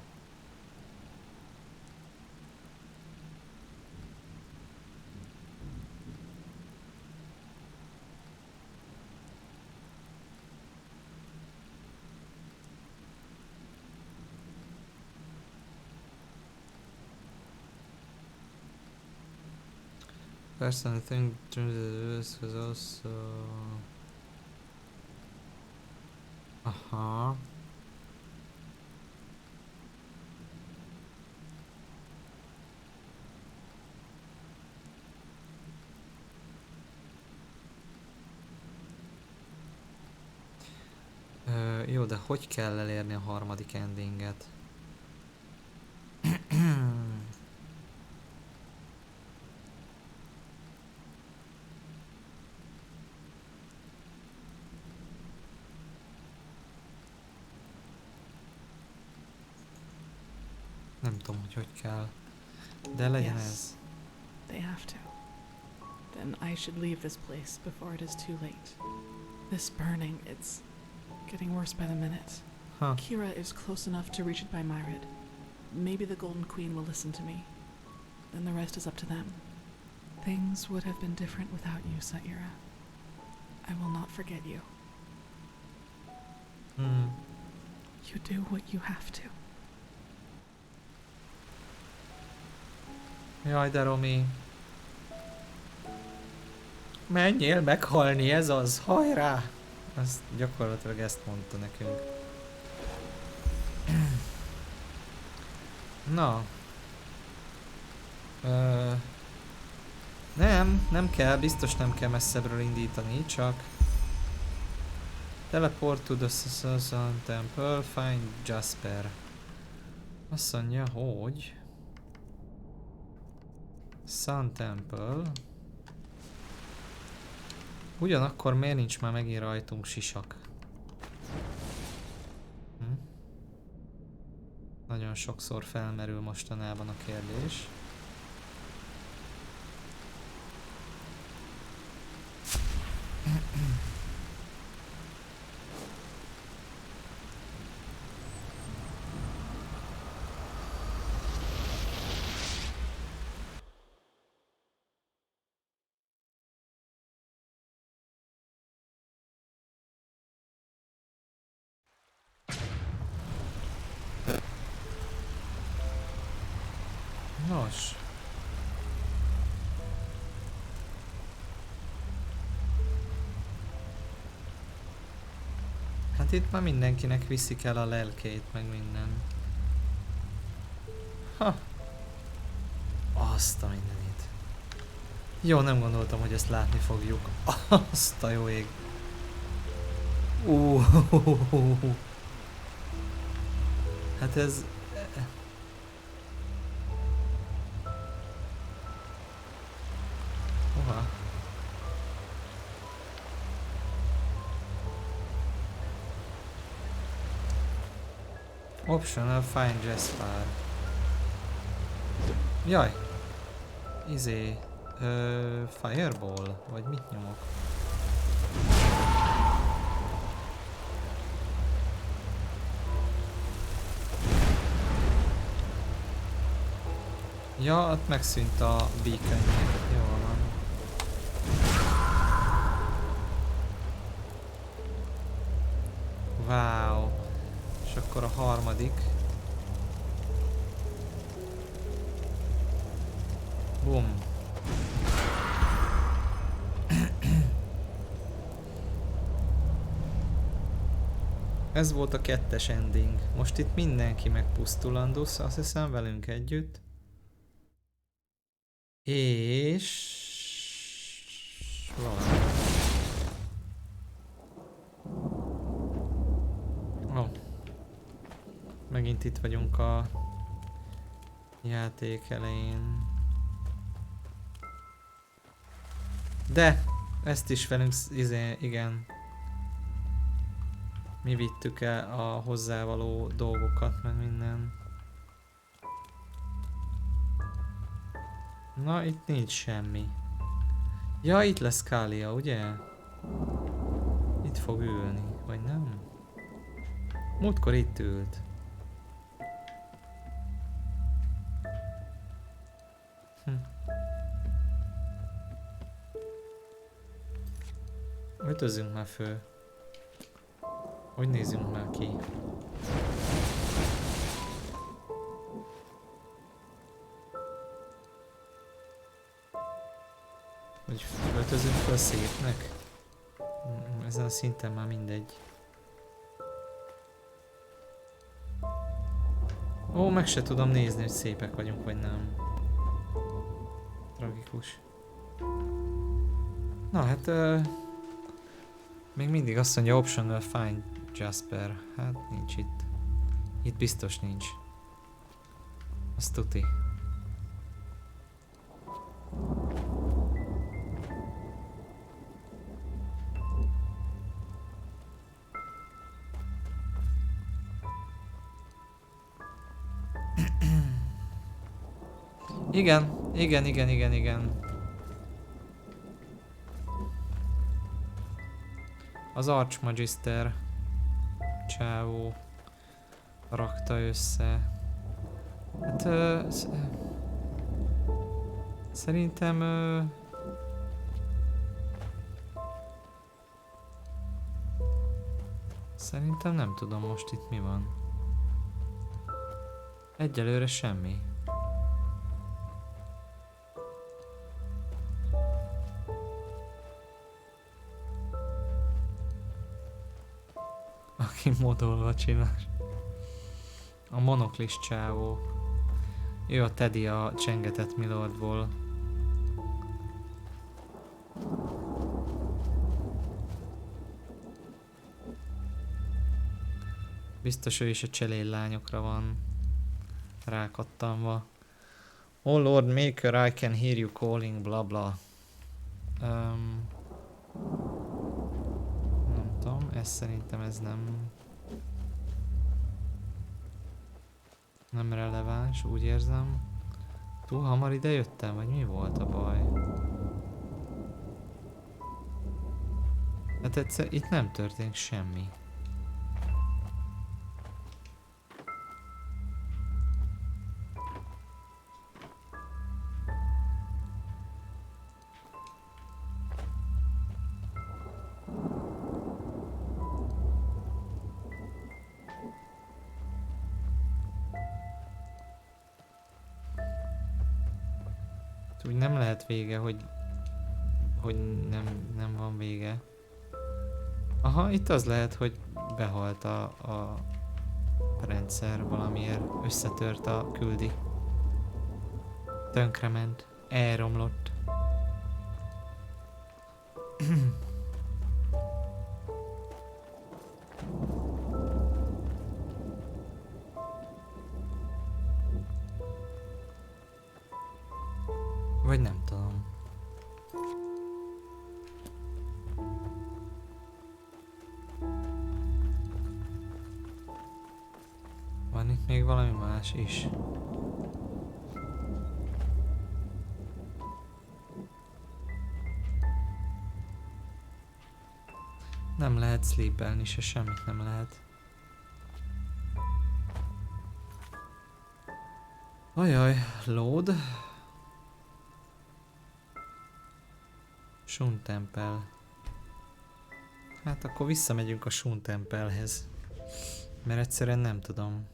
S1: Personally think this was also... Aha. Jó, de hogy kell elérni a harmadik endinget? Nem tudom, hogy kell. De legyen ez.
S2: They have to. Then I should leave this place before it is too late. This burning, it's getting worse by the minute.
S1: Huh.
S2: Kira is close enough to reach it by Myrid. Maybe the Golden Queen will listen to me. Then the rest is up to them. Things would have been different without you, Saira. I will not forget you. You do what you have to.
S1: Jaj, de Romi. Menjél meghalni, ez az, hajrá! Azt gyakorlatilag ezt mondta nekünk. Na. Nem kell, biztos nem kell messzebbről indítani, csak... Teleport to the Sun Temple, find Jasper. Azt mondja, hogy... Sun Temple. Ugyanakkor miért nincs már megint rajtunk sisak? Nagyon sokszor felmerül mostanában a kérdés. Nos. Hát itt már mindenkinek viszik el a lelkét, meg minden. Ha. Azt a mindenit. Jó, nem gondoltam, hogy ezt látni fogjuk. Azt a jó ég. Hát ez... Optional find Jasper. Jaj! Fireball? Vagy mit nyomok? Ja, ott megszűnt a beaconje. Jól van. Wow. És akkor a harmadik. Bum. Ez volt a 2-es ending. Most itt mindenki megpusztulandus, azt hiszem velünk együtt. És... valami. Oh. Megint itt vagyunk a játék elején. De! Ezt is velünk, igen. Mi vittük el a hozzávaló dolgokat, meg minden. Na, itt nincs semmi. Ja, itt lesz Kália, ugye? Itt fog ülni, vagy nem? Múltkor itt ült. Ötözzünk már föl. Hogy nézzünk már ki? Hogy öltözünk föl szépnek? Ezen a szinten már mindegy. Ó, meg se tudom nézni, hogy szépek vagyunk, vagy nem. Tragikus. Na hát, még mindig azt mondja, optional find Jasper. Hát nincs itt. Itt biztos nincs. Azt tuti. Igen. Az Archmagister csávó rakta össze. Hát szerintem szerintem nem tudom most itt mi van. Egyelőre semmi. Aki modolva csinál. A monoklis csávó. Ő a Teddy a csengetett Milordból. Biztos ő is a cselédlányokra van rákattanva. Oh Lord Maker, I can hear you calling, bla bla. Nem tudom, ez szerintem ez nem releváns, úgy érzem. Túl hamar ide jöttem, vagy mi volt a baj? Hát egyszer itt nem történt semmi. Úgy nem lehet vége, hogy nem van vége. Aha, itt az lehet, hogy behalt a rendszer valamiért. Összetört a küldi. Tönkrement. Elromlott. Vagy nem tudom. Van itt még valami más is. Nem lehet sleepelni se, semmit nem lehet. Ajaj, load. Sun Tempel. Hát akkor visszamegyünk a Sun Tempelhez. Mert egyszerűen nem tudom.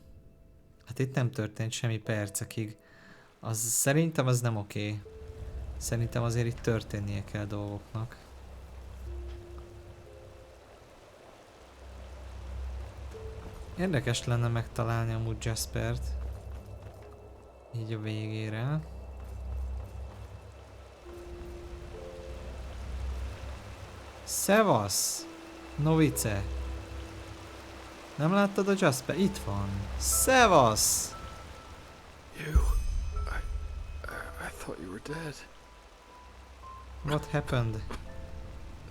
S1: Hát itt nem történt semmi percekig. Az szerintem az nem oké. Szerintem azért itt történnie kell dolgoknak. Érdekes lenne megtalálni amúgy Jaspert. Így a végére. Szevasz! Novice! Nem láttad a Jasper? Itt van. Szevasz!
S11: I thought you were dead.
S1: What happened?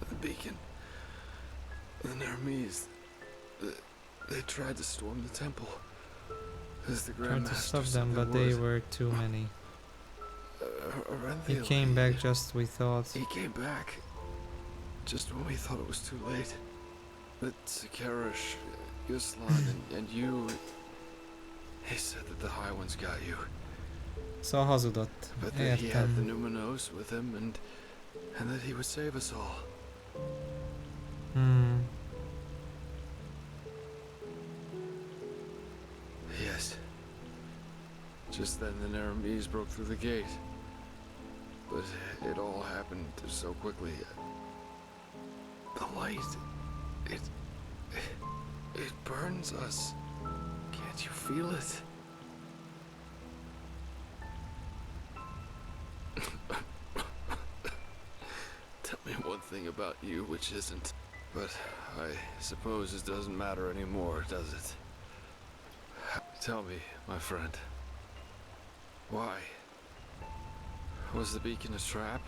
S11: The beacon. The Nermese. They tried to storm the temple. As the
S1: Tried to stop
S11: Grandmaster
S1: them,
S11: said
S1: but
S11: there
S1: they
S11: was.
S1: were too many. He
S11: Aranthio,
S1: came back just we thought.
S11: He came back. Just when we thought it was too late. But Sakarish, Yuslan, and you. He said that the High Ones got you.
S1: Szóval hazudott.
S11: But that he had the
S1: Értem.
S11: Numinos with him and that he would save us all. Yes. Just then the Nermese broke through the gate. But it all happened so quickly. The light, it burns us. Can't you feel it? Tell me one thing about you which isn't. But I suppose it doesn't matter anymore, does it? Tell me, my friend. Why? Was the beacon a trap?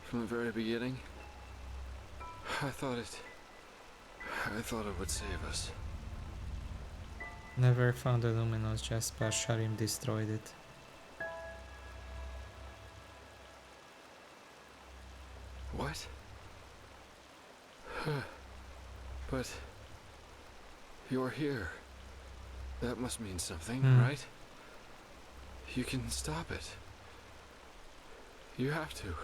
S11: From the very beginning? I thought it would save us.
S1: Never found the luminous Jasper. Sharim destroyed it.
S11: What? But you're here. That must mean something, right? You can stop it. You have to.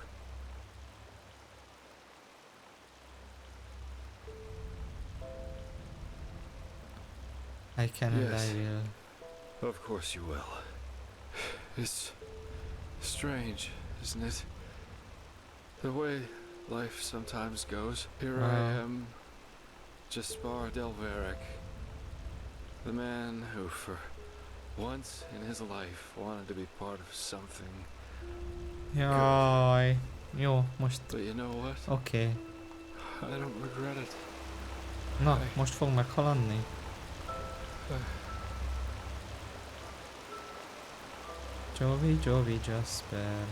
S1: I can and
S11: Yes.
S1: I will.
S11: Of course you will. It's strange, isn't it? The way life sometimes goes. Here I am, Jaspar Delveric, the man who for once in his life wanted to be part of something.
S1: Jaj. Jó, most...
S11: But you know what?
S1: Oké.
S11: I don't regret it.
S1: Na, most fog meghaladni? Jovi Jasper.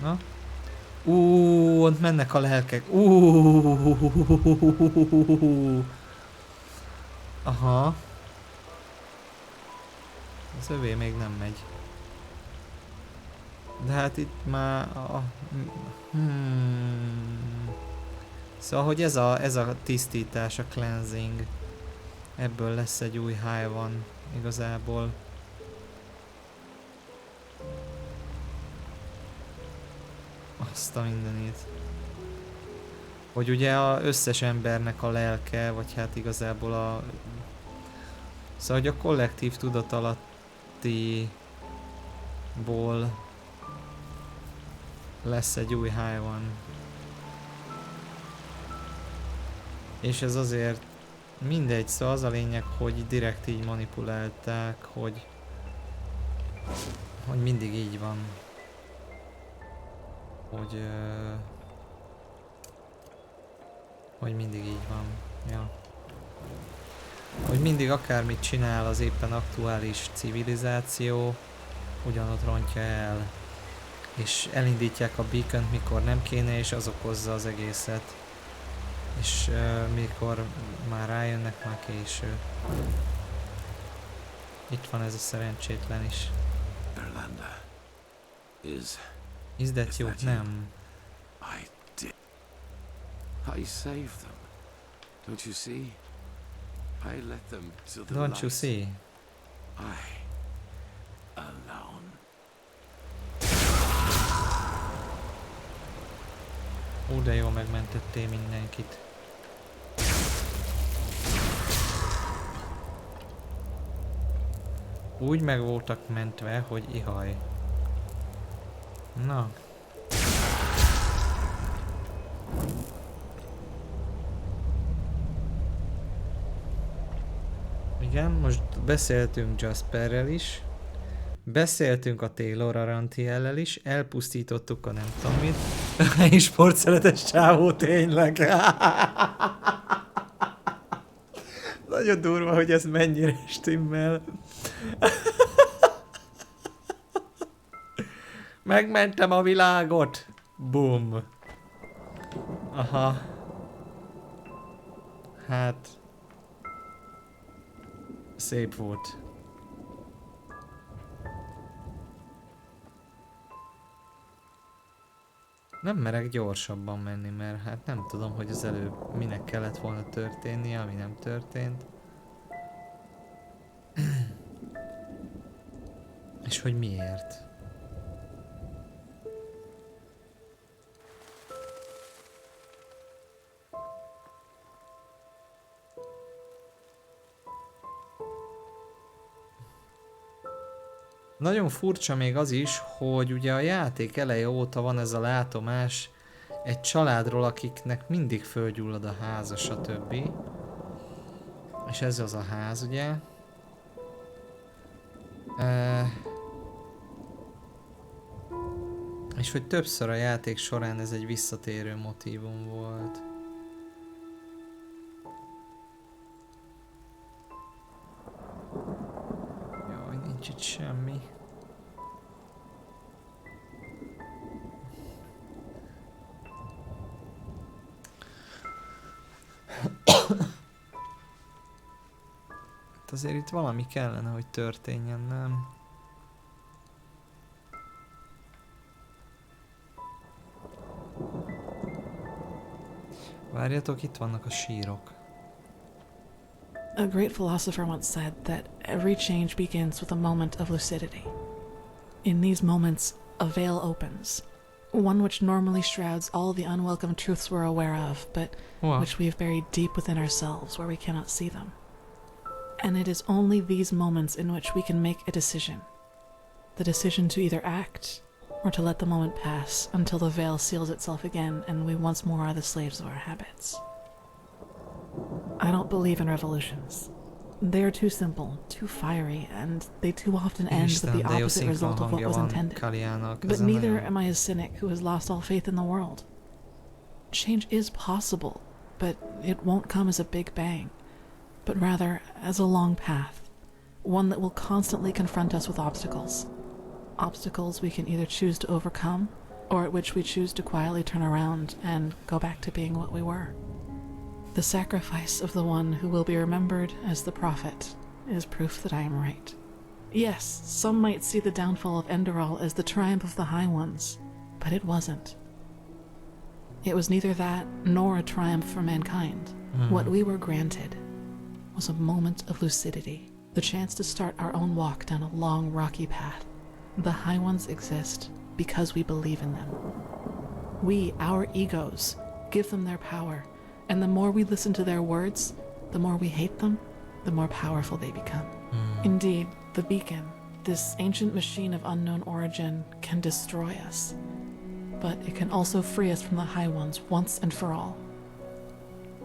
S1: Na? Ott mennek a lelkek. Aha. Az övé még nem megy. De hát itt már... Szóval, hogy ez a tisztítás, a cleansing. Ebből lesz egy új high van igazából. Azt a mindenit. Hogy ugye az összes embernek a lelke, vagy hát igazából a... Szóval, hogy a kollektív tudatalattiból lesz egy új high van. És ez azért mindegy, szóval az a lényeg, hogy direkt így manipulálták, hogy mindig így van. Hogy mindig így van. Ja. Hogy mindig akármit csinál az éppen aktuális civilizáció, ugyanott rontja el. És elindítják a beacont, mikor nem kéne, és az okozza az egészet. És mikor már rájönnek, már késő. Itt van ez a szerencsétlen is.
S3: Erlander,
S1: Is that you? Nem.
S3: I did. I saved them. Don't you see? I led them to the
S1: Don't you
S3: light.
S1: see?
S3: I alone.
S1: Ó, de jól megmentettél mindenkit. Úgy meg voltak mentve, hogy ihaj. Na. Igen, most beszéltünk Jasperrel is. Beszéltünk a Taylor Arantiellel is, elpusztítottuk a nem tudom mit. És sportszeletes csávó tényleg. Nagyon durva, hogy ez mennyire stimmel. Megmentem a világot! Boom. Aha. Hát... Szép volt. Nem merek gyorsabban menni, mert hát nem tudom, hogy az előbb minek kellett volna történnie, ami nem történt. És hogy miért. Nagyon furcsa még az is, hogy ugye a játék eleje óta van ez a látomás egy családról, akiknek mindig fölgyullad a háza, stb. És ez az a ház, ugye? És hogy többször a játék során ez egy visszatérő motívum volt. Jaj, nincs itt semmi. Azért itt valami kellene, hogy történjen, nem? Várjatok, itt vannak a sírok.
S2: A great philosopher once said that every change begins with a moment of lucidity. In these moments, a veil opens, one which normally shrouds all the unwelcome truths we're aware of, but which we've buried deep within ourselves where we cannot see them. And it is only these moments in which we can make a decision. The decision to either act or to let the moment pass until the veil seals itself again and we once more are the slaves of our habits. I don't believe in revolutions. They are too simple, too fiery, and they too often end with the opposite result of what was intended. But neither am I a cynic who has lost all faith in the world. Change is possible, but it won't come as a big bang, but rather as a long path, one that will constantly confront us with obstacles. Obstacles we can either choose to overcome, or at which we choose to quietly turn around and go back to being what we were. The sacrifice of the one who will be remembered as the prophet is proof that I am right. Yes, some might see the downfall of Enderal as the triumph of the High Ones, but it wasn't. It was neither that nor a triumph for mankind. What we were granted was a moment of lucidity, the chance to start our own walk down a long, rocky path. The High Ones exist because we believe in them. We, our egos, give them their power, and the more we listen to their words, the more we hate them, the more powerful they become. Indeed, the beacon, this ancient machine of unknown origin, can destroy us, but it can also free us from the High Ones once and for all,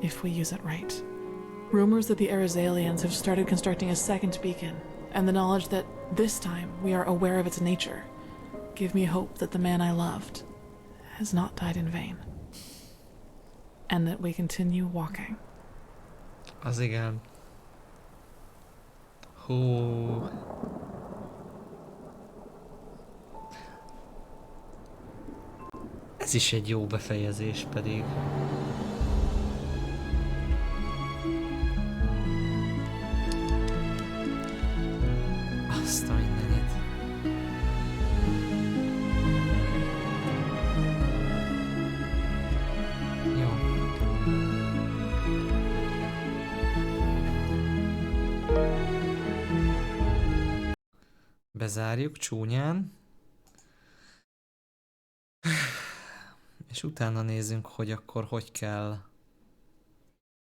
S2: if we use it right. Rumors that the Arizalians have started constructing a second beacon, and the knowledge that this time we are aware of its nature, give me hope that the man I loved has not died in vain, and that we continue walking.
S1: Az igen. Hú. Ez is egy jó befejezés pedig. Azt a mindenit. Jó. bezárjuk csúnyán. És utána nézzünk, hogy akkor hogy kell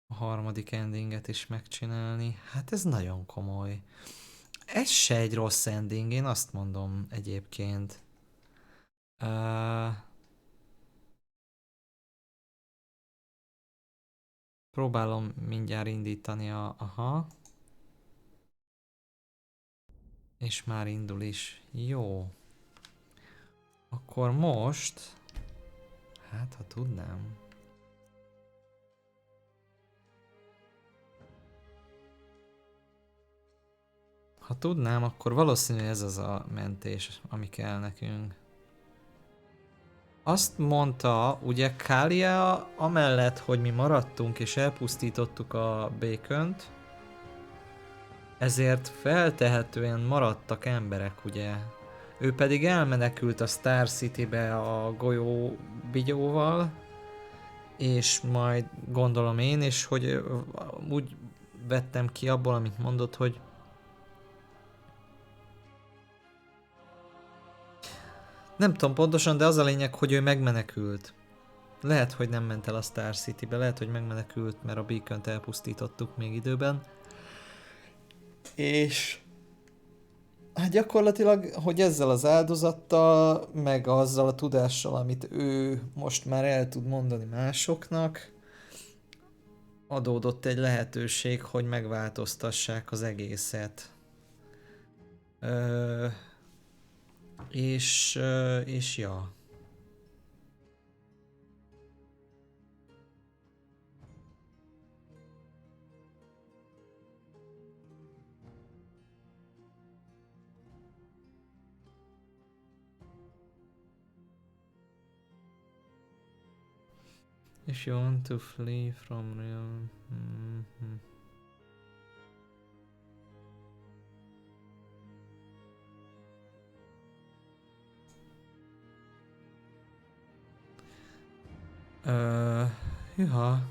S1: a harmadik endinget is megcsinálni. Hát ez nagyon komoly. Ez se egy rossz ending, én azt mondom egyébként. Próbálom mindjárt indítani a... Aha. És már indul is. Jó. Akkor most... Hát, ha tudnám. Ha tudnám, akkor valószínű ez az a mentés, ami kell nekünk. Azt mondta, ugye Kália amellett, hogy mi maradtunk és elpusztítottuk a Bacont, ezért feltehetően maradtak emberek, ugye. Ő pedig elmenekült a Star City-be a golyó bigyóval, és majd gondolom én, és hogy úgy vettem ki abból, amit mondott, hogy nem tudom pontosan, de az a lényeg, hogy ő megmenekült. Lehet, hogy nem ment el a Star City-be, lehet, hogy megmenekült, mert a Beacont elpusztítottuk még időben. És... hát gyakorlatilag, hogy ezzel az áldozattal, meg azzal a tudással, amit ő most már el tud mondani másoknak, adódott egy lehetőség, hogy megváltoztassák az egészet. És ja. If you want to flee from real... Hűha.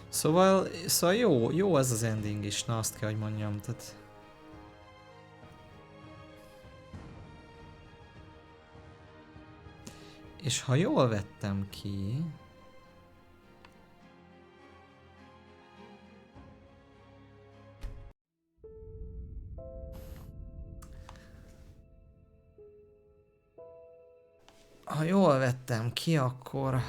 S1: Szóval jó ez az ending is, na azt kell, hogy mondjam, tehát... És ha jól vettem ki... Ha jól vettem ki, akkor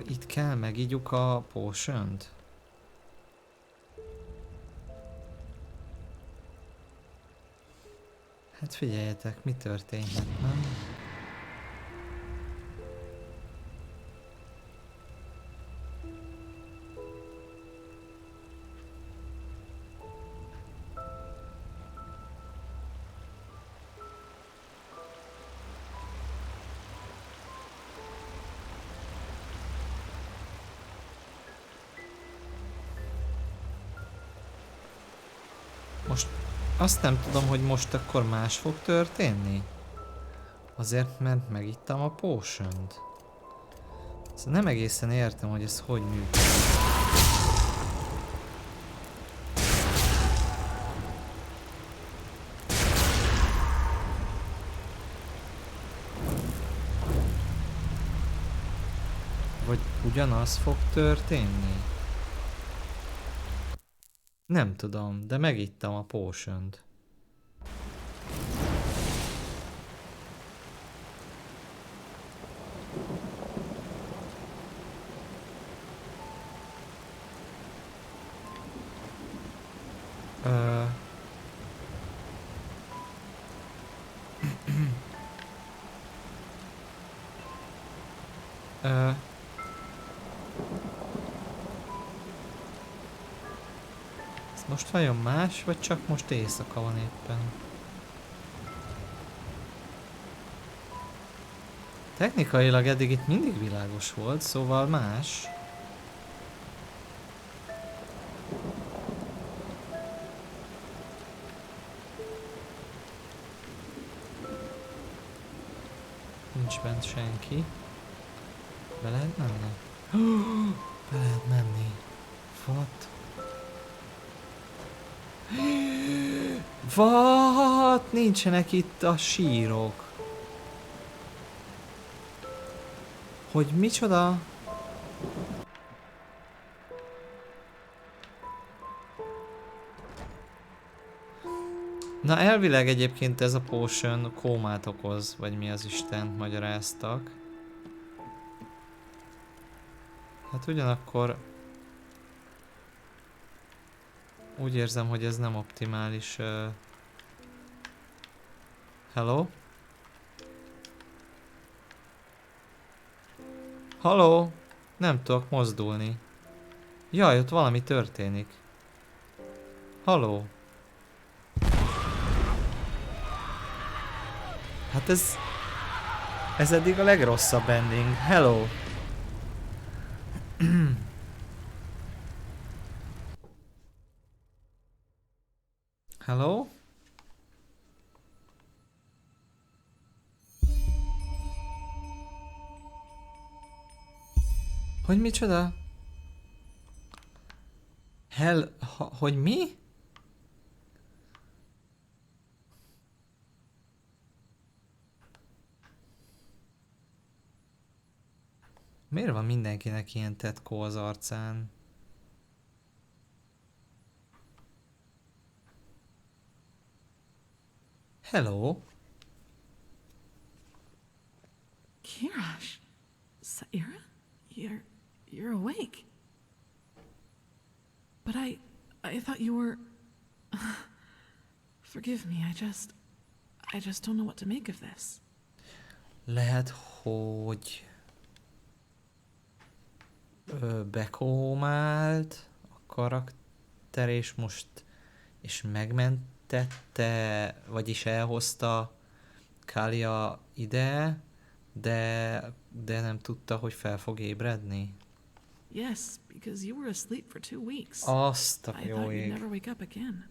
S1: itt kell megígyuk a potion-t. Hát figyeljetek, mi történhet, nem? Most azt nem tudom, hogy most akkor más fog történni. Azért, mert megittam a potion-t. Szóval nem egészen értem, hogy ez hogy működik. Vagy ugyanaz fog történni? Nem tudom, de megittam a potion-t. Most vajon más, vagy csak most éjszaka van éppen? Technikailag eddig itt mindig világos volt, szóval más. Nincs bent senki. Be lehet menni? Be lehet menni. What? What? Nincsenek itt a sírok. Hogy micsoda? Na elvileg egyébként ez a potion kómát okoz, vagy mi az Istent magyaráztak. Hát ugyanakkor úgy érzem, hogy ez nem optimális. Hello? Halló? Nem tudok mozdulni. Jaj, ott valami történik. Halló? Hát ez eddig a legrosszabb ending. Hello? Hello? Hogy micsoda? Hogy mi? Miért van mindenkinek ilyen tetkó az arcán? Hello?
S2: Kirash, Saira, you're awake. But I thought you were. Forgive me. I just don't know what to make of this.
S1: Lehet, hogy bekómált a karakter és megmentette, vagyis elhozta Kalia ide, de nem tudta, hogy fel fog ébredni.
S2: Yes, because you were asleep for 2 weeks.
S1: Azt a
S2: I
S1: jó
S2: thought you'd
S1: ég.
S2: never wake up again.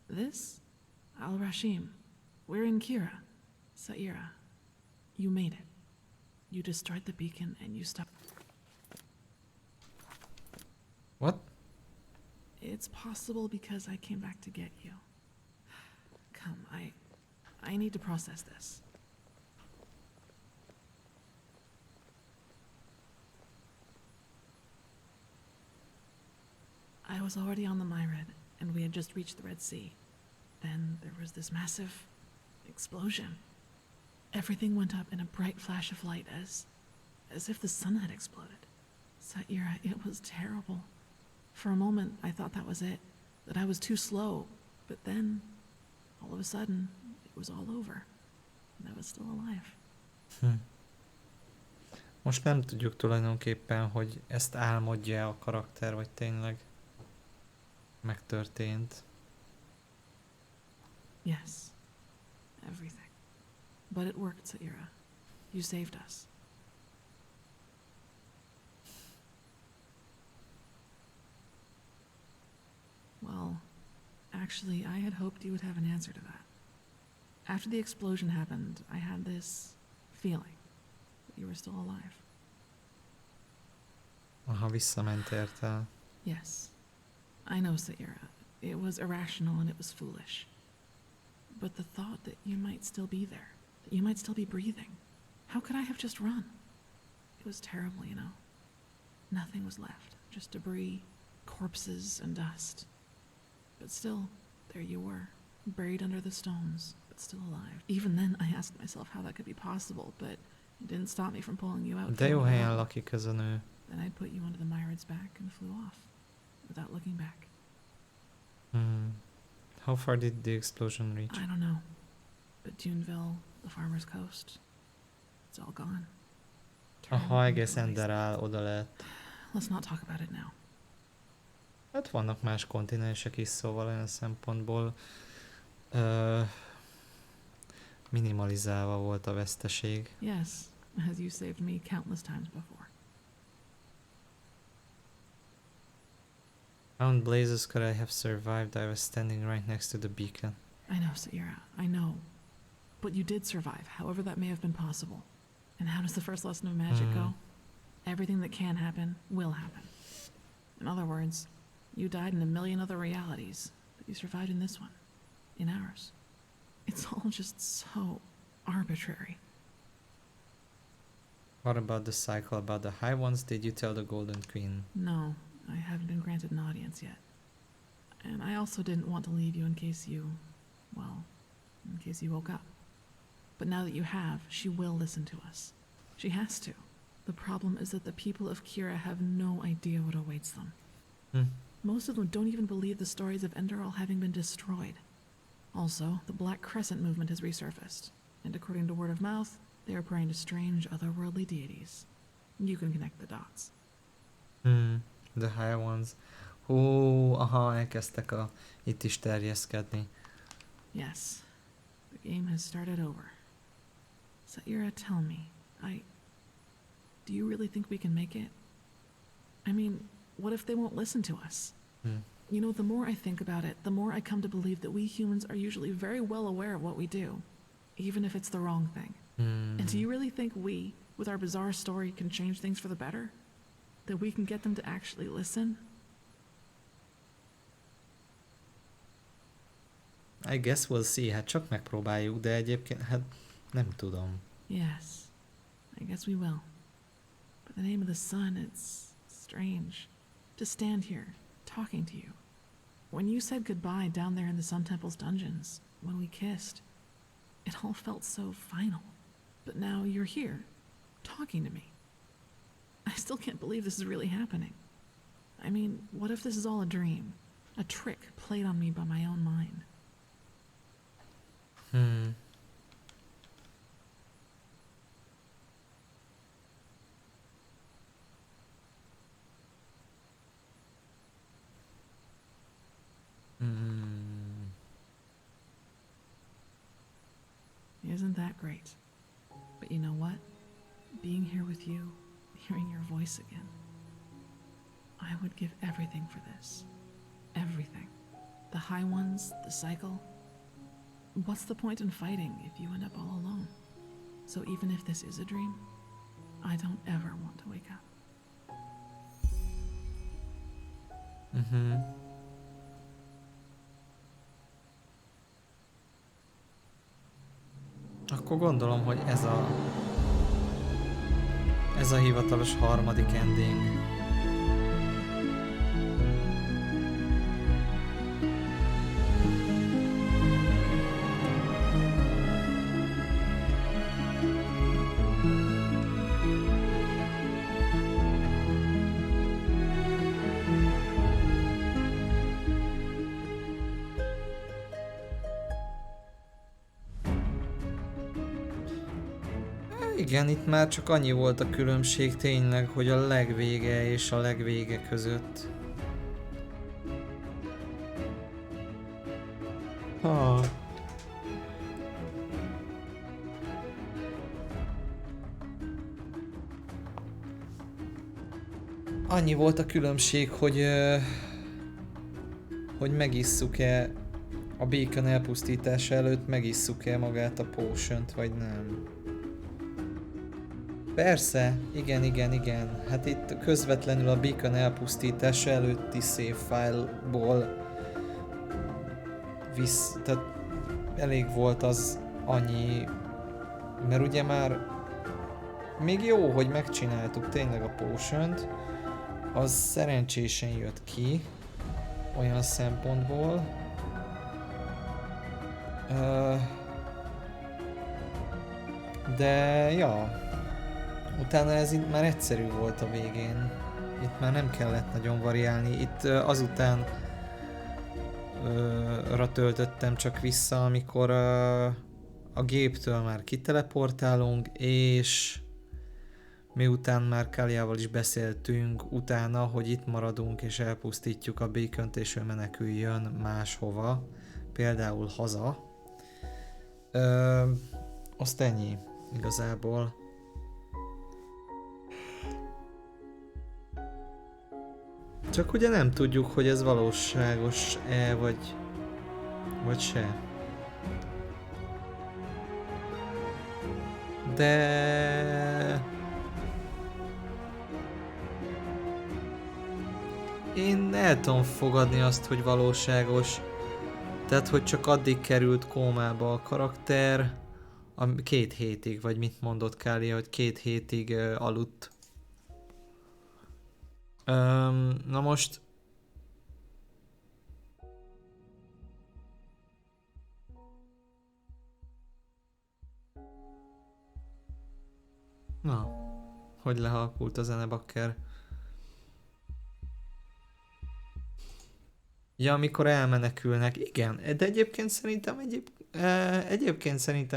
S2: This, Al Rashim. We're in Kira, Saira. You made it. You destroyed the beacon and you stopped.
S1: What?
S2: It's possible because I came back to get you. Come, I need to process this. I was already on the Myrid, and we had just reached the Red Sea. Then there was this massive explosion. Everything went up in a bright flash of light as if the sun had exploded. Saira, it was terrible. For a moment, I thought that was it, that I was too slow. But then, all of a sudden, it was all over. And I was still alive.
S1: Most nem tudjuk tulajdonképpen, hogy ezt álmodja a karakter, vagy tényleg megtörtént.
S2: Yes. Everything. But it worked, Saira. You saved us. Well, actually, I had hoped you would have an answer to that. After the explosion happened, I had this feeling that you were still alive.
S1: Aha, visszament érte.
S2: Yes. I know, Saira. It was irrational and it was foolish. But the thought that you might still be there, that you might still be breathing, how could I have just run? It was terrible, you know. Nothing was left, just debris, corpses, and dust. But still, there you were, buried under the stones, but still alive. Even then, I asked myself how that could be possible, but it didn't stop me from pulling you out.
S1: De jó helyen lakik ez a nő.
S2: Then I put you onto the Myrid's back and flew off, without looking back.
S1: How far did the explosion reach?
S2: I don't know, but Duneville, the farmer's coast, it's all gone.
S1: Aha, egész Enderal oda lett.
S2: Let's not talk about it now.
S1: Hát vannak más kontinensek is, szóval olyan szempontból minimalizálva volt a veszteség.
S2: Yes, as you saved me countless times before.
S1: How in blazes could I have survived? I was standing right next to the beacon.
S2: I know, Saira, I know. But you did survive, however that may have been possible. And how does the first lesson of magic go? Everything that can happen will happen. In other words, you died in a million other realities, but you survived in this one, in ours. It's all just so arbitrary.
S1: What about the cycle, about the High Ones? Did you tell the Golden Queen?
S2: No, I haven't been granted an audience yet. And I also didn't want to leave you in case you, well, in case you woke up. But now that you have, she will listen to us. She has to. The problem is that the people of Kira have no idea what awaits them. Most of them don't even believe the stories of Enderal having been destroyed. Also, the Black Crescent movement has resurfaced, and according to word of mouth, they are praying to strange otherworldly deities. You can connect the dots.
S1: The High Ones. Hú, aha, elkezdtek itt is terjeszkedni.
S2: Yes, the game has started over. Saira, tell me, do you really think we can make it? I mean, what if they won't listen to us? You know, the more I think about it, the more I come to believe that we humans are usually very well aware of what we do, even if it's the wrong thing. And do you really think we, with our bizarre story, can change things for the better? That we can get them to actually listen?
S1: I guess we'll see, hát csak megpróbáljuk, de egyébként, hát nem tudom.
S2: Yes, I guess we will. But the name of the sun, it's strange. To stand here, talking to you. When you said goodbye down there in the Sun Temple's dungeons, when we kissed, it all felt so final. But now you're here, talking to me. I still can't believe this is really happening. I mean, what if this is all a dream? A trick played on me by my own mind? Isn't that great? But you know what? Being here with you, hearing your voice again, I would give everything for this. Everything. The High Ones, the cycle. What's the point in fighting if you end up all alone? So even if this is a dream, I don't ever want to wake up.
S1: Akkor gondolom, hogy ez a hivatalos harmadik ending. Igen, itt már csak annyi volt a különbség tényleg, hogy a legvége és a legvége között. Annyi volt a különbség, hogy megisszuk-e a Beacon elpusztítása előtt, megisszuk-e magát a potion-t, vagy nem. Persze, igen. Hát itt közvetlenül a Beacon elpusztítása előtti save file-ból tehát elég volt az annyi, mert ugye már még jó, hogy megcsináltuk tényleg a potion-t, az szerencsésen jött ki, olyan szempontból. De ja, utána ez itt már egyszerű volt a végén. Itt már nem kellett nagyon variálni. Itt azután töltöttem csak vissza, amikor a géptől már kiteleportálunk, és miután már Kaliával is beszéltünk utána, hogy itt maradunk és elpusztítjuk a Beacont, és ő meneküljön máshova, például haza. Azt ennyi igazából. Csak ugye nem tudjuk, hogy ez valóságos-e, vagy se. De... Én el tudom fogadni azt, hogy valóságos. Tehát, hogy csak addig került kómába a karakter, 2 hétig, vagy mit mondott Kália, hogy 2 hétig aludt. Na most... Na, hogy lehalkult a zenebakker. Ja, amikor elmenekülnek, igen, de egyébként szerintem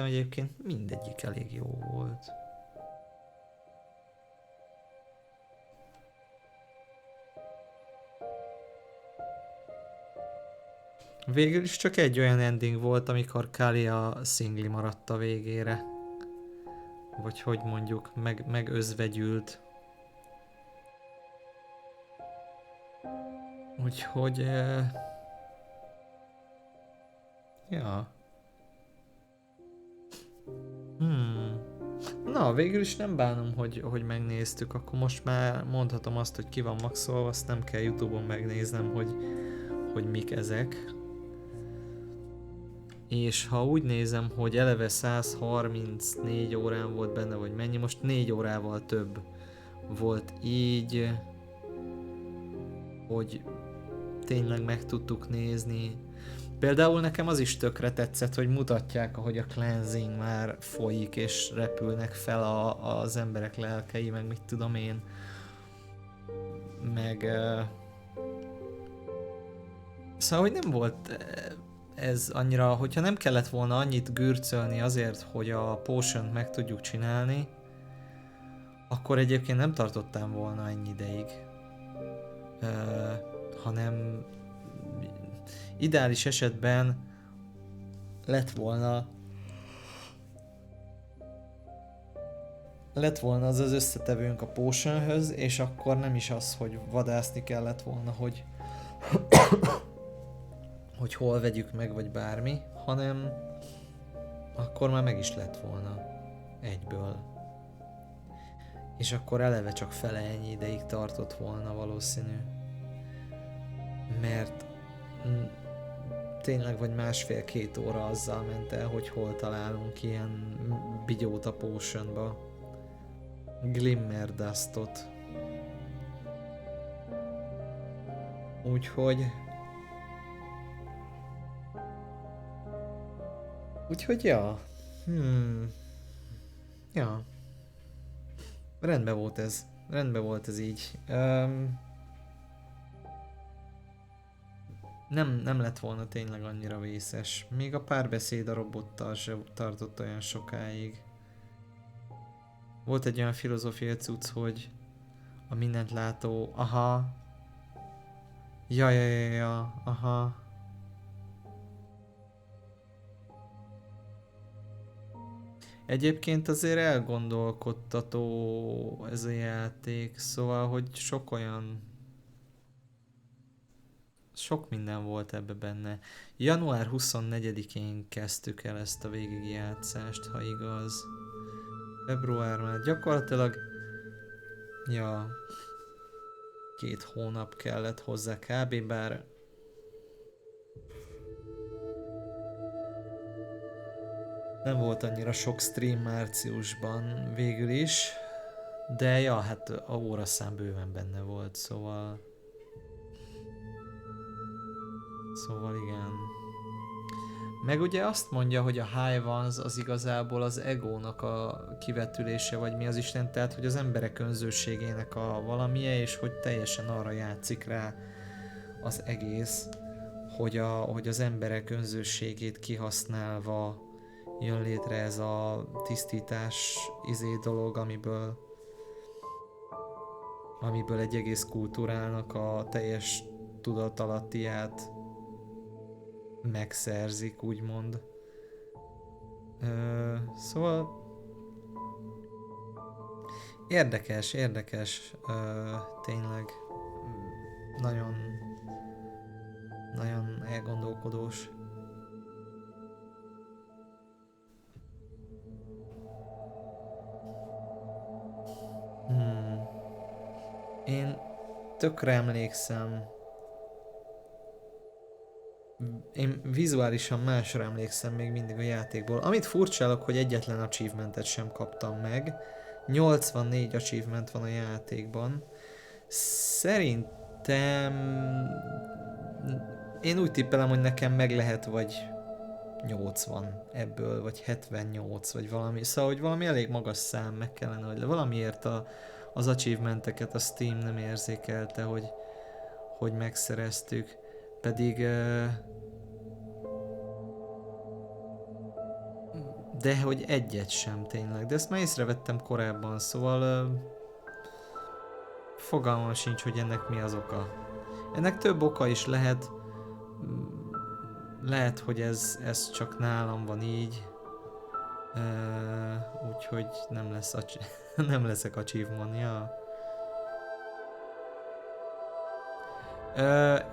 S1: egyébként mindegyik elég jó volt. Végül is csak egy olyan ending volt, amikor Kalia szingli maradt a végére. Vagy hogy mondjuk, megözvegyült. Úgyhogy... Ja. Na, végül is nem bánom, hogy megnéztük, akkor most már mondhatom azt, hogy ki van maxolva, azt nem kell YouTube-on megnéznem, hogy mik ezek. És ha úgy nézem, hogy eleve 134 órán volt benne, vagy mennyi, most 4 órával több volt így, hogy tényleg meg tudtuk nézni. Például nekem az is tökre tetszett, hogy mutatják, ahogy a cleansing már folyik, és repülnek fel az emberek lelkei, meg mit tudom én. Meg... Szóval, hogy nem volt ez annyira, hogyha nem kellett volna annyit gürcölni azért, hogy a potion-t meg tudjuk csinálni, akkor egyébként nem tartottam volna ennyi ideig. Hanem ideális esetben lett volna az összetevőnk a potionhöz, és akkor nem is az, hogy vadászni kellett volna, hogy hogy hol vegyük meg, vagy bármi, hanem akkor már meg is lett volna egyből. És akkor eleve csak fele ennyi ideig tartott volna valószínű. Mert tényleg vagy 1,5-2 óra azzal ment el, hogy hol találunk ilyen bigyóta potionba. Glimmer Dustot. Úgyhogy ja. Ja. Rendben volt ez így. Nem lett volna tényleg annyira vészes. Még a párbeszéd a robottal se tartott olyan sokáig. Volt egy olyan filozófiai cucc, hogy a mindent látó, aha. Ja, aha. Egyébként azért elgondolkodtató ez a játék, szóval, hogy sok minden volt ebbe benne. Január 24-én kezdtük el ezt a végigjátszást, ha igaz. Február már gyakorlatilag... Ja... 2 hónap kellett hozzá kb. Bár... Nem volt annyira sok stream márciusban végül is. De ja, hát a óraszám bőven benne volt, szóval... Szóval igen. Meg ugye azt mondja, hogy a High Ones az igazából az egónak a kivetülése, vagy mi az Isten, tehát hogy az emberek önzőségének a valamije, és hogy teljesen arra játszik rá az egész, hogy az emberek önzőségét kihasználva jön létre ez a tisztítás dolog, amiből egy egész kultúrának a teljes tudatalattiát megszerzik, úgymond. Szóval érdekes, tényleg nagyon elgondolkodós. Én tökre emlékszem. Én vizuálisan másra emlékszem még mindig a játékból. Amit furcsálok, hogy egyetlen achievementet sem kaptam meg. 84 achievement van a játékban. Szerintem... Én úgy tippelem, hogy nekem meg lehet vagy 80 ebből, vagy 78, vagy valami. Szóval, hogy valami elég magas szám meg kellene, hogy valamiért az achievementeket a Steam nem érzékelte, hogy megszereztük. Pedig... de hogy egyet sem tényleg. De ezt már észrevettem korábban, szóval... fogalmam sincs, hogy ennek mi az oka. Ennek több oka is lehet. Lehet, hogy ez csak nálam van így. Úgyhogy nem lesz nem leszek achievement, ja.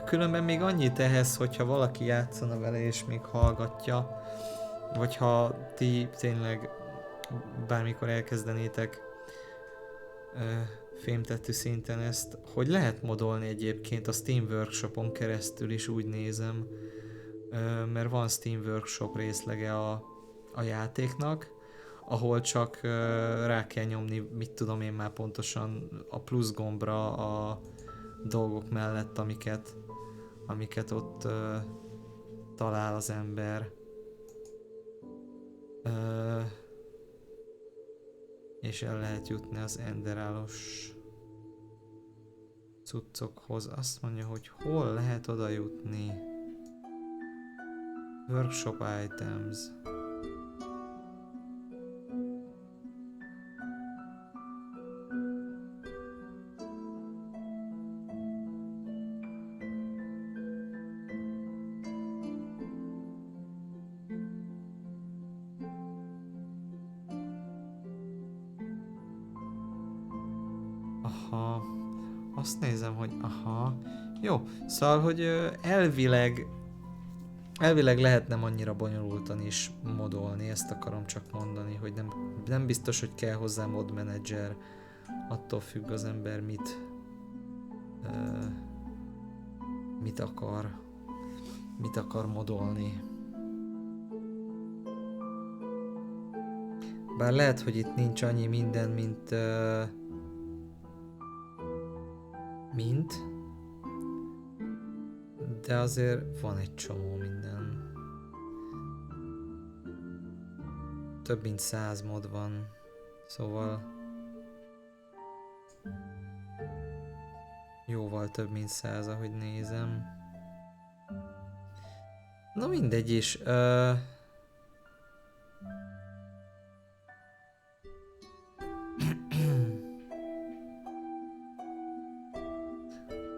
S1: Különben még annyit ehhez, hogyha valaki játszana vele és még hallgatja, vagy ha ti tényleg bármikor elkezdenétek fémtetű szinten ezt, hogy lehet modolni egyébként a Steam Workshopon keresztül is, úgy nézem, mert van Steam Workshop részlege a játéknak, ahol csak rá kell nyomni, mit tudom én már pontosan, a plusz gombra a dolgok mellett, amiket ott talál az ember. És el lehet jutni az Enderalos cuccokhoz. Azt mondja, hogy hol lehet oda jutni. Workshop items. Aha. Azt nézem, hogy aha. Jó, szóval, hogy elvileg lehet nem annyira bonyolultan is modolni, ezt akarom csak mondani, hogy nem biztos, hogy kell hozzá mod manager, attól függ az ember mit akar modolni. Bár lehet, hogy itt nincs annyi minden, de azért van egy csomó minden. Több mint 100 mod van, szóval jóval több mint 100, ahogy nézem. Na mindegy is.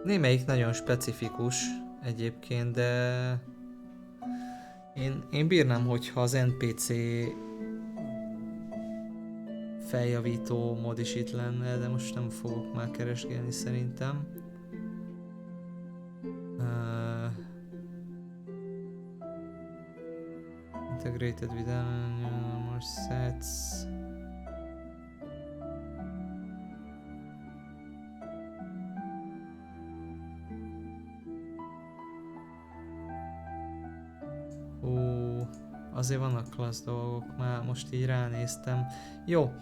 S1: Némelyik nagyon specifikus egyébként, de én bírnám, hogyha az NPC feljavító mod is itt lenne, de most nem fogok már keresgélni szerintem. Integrated with more sets. Azért vannak klassz dolgok, már most így ránéztem. Jó.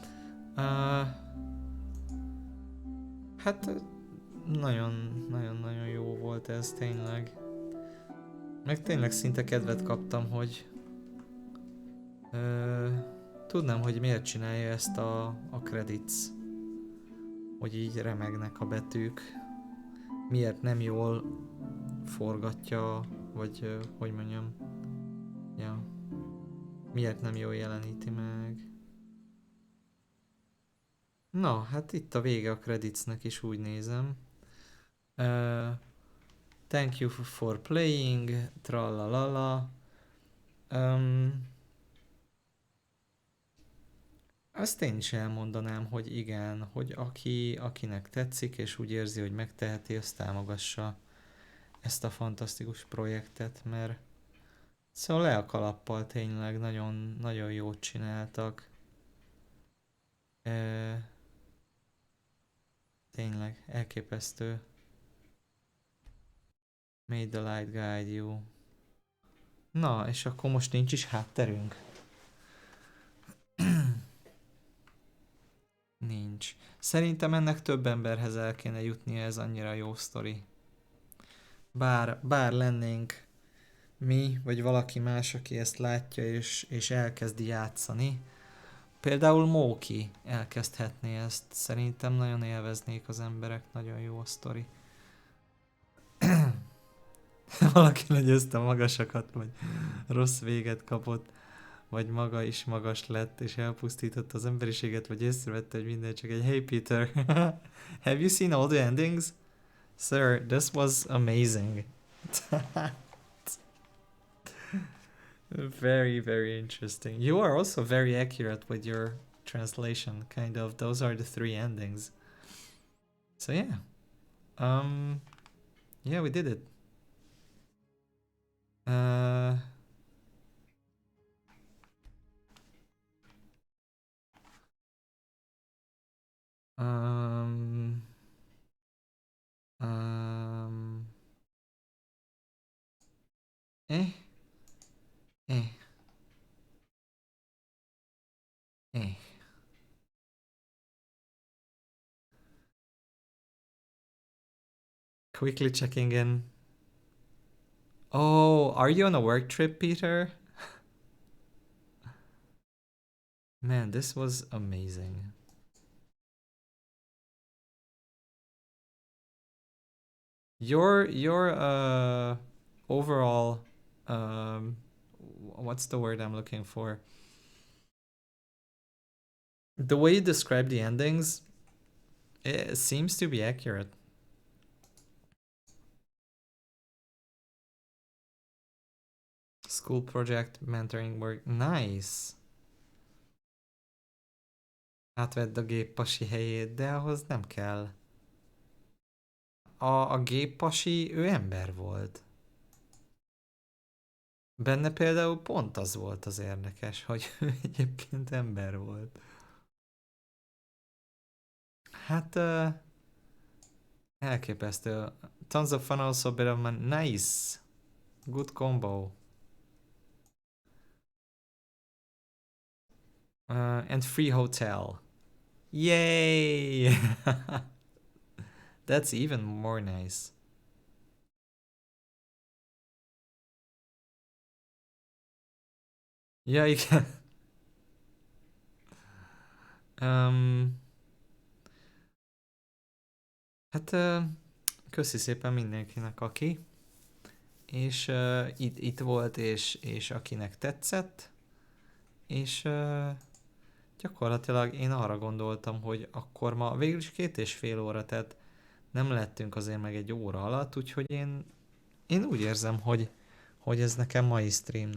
S1: Hát nagyon-nagyon jó volt ez tényleg. Meg tényleg szinte kedvet kaptam, hogy tudnám, hogy miért csinálja ezt a credits. Hogy így remegnek a betűk. Miért nem jól forgatja, vagy hogy mondjam. Ja. Miért nem jól jeleníti meg? Na, hát itt a vége a creditsnek is, úgy nézem. Thank you for playing, tralalala. Azt én is elmondanám, hogy igen, hogy akinek tetszik és úgy érzi, hogy megteheti, azt támogassa ezt a fantasztikus projektet, mert szóval le a kalappal tényleg, nagyon jót csináltak. Tényleg, elképesztő. May the light guide you. Na, és akkor most nincs is hátterünk. Nincs. Szerintem ennek több emberhez el kéne jutnia, ez annyira jó sztori. Bár lennénk mi, vagy valaki más, aki ezt látja és elkezdi játszani. Például Móki elkezdhetné ezt. Szerintem nagyon élveznék az emberek, nagyon jó a sztori. Valaki legyőzte a magasakat, vagy rossz véget kapott, vagy maga is magas lett, és elpusztította az emberiséget, vagy észrevette, hogy minden csak egy Hey Peter, have you seen all the endings? Sir, this was amazing. Very, very interesting. You are also very accurate with your translation, kind of. Those are the 3 endings. So yeah. Yeah, we did it. Um, um, eh, eh, eh. Quickly checking in. Oh, are you on a work trip, Peter? Man, this was amazing. Your overall what's the word I'm looking for? The way you describe the endings, it seems to be accurate. School project, mentoring work. Nice. Átvedd a géppasi helyét, de ahhoz nem kell. A géppasi, ő ember volt. Benne például pont az volt az érdekes, hogy ő egyébként ember volt. Hát, elképesztő. Tons of fun, also bit of nice. Good combo. And free hotel. Yay! That's even more nice. Ja, igen. Hát, köszi szépen mindenkinek, aki. És itt volt, és akinek tetszett. És gyakorlatilag én arra gondoltam, hogy akkor ma végül is 2,5 óra, tehát nem lettünk azért meg 1 óra alatt, úgyhogy én úgy érzem, hogy ez nekem mai streamnek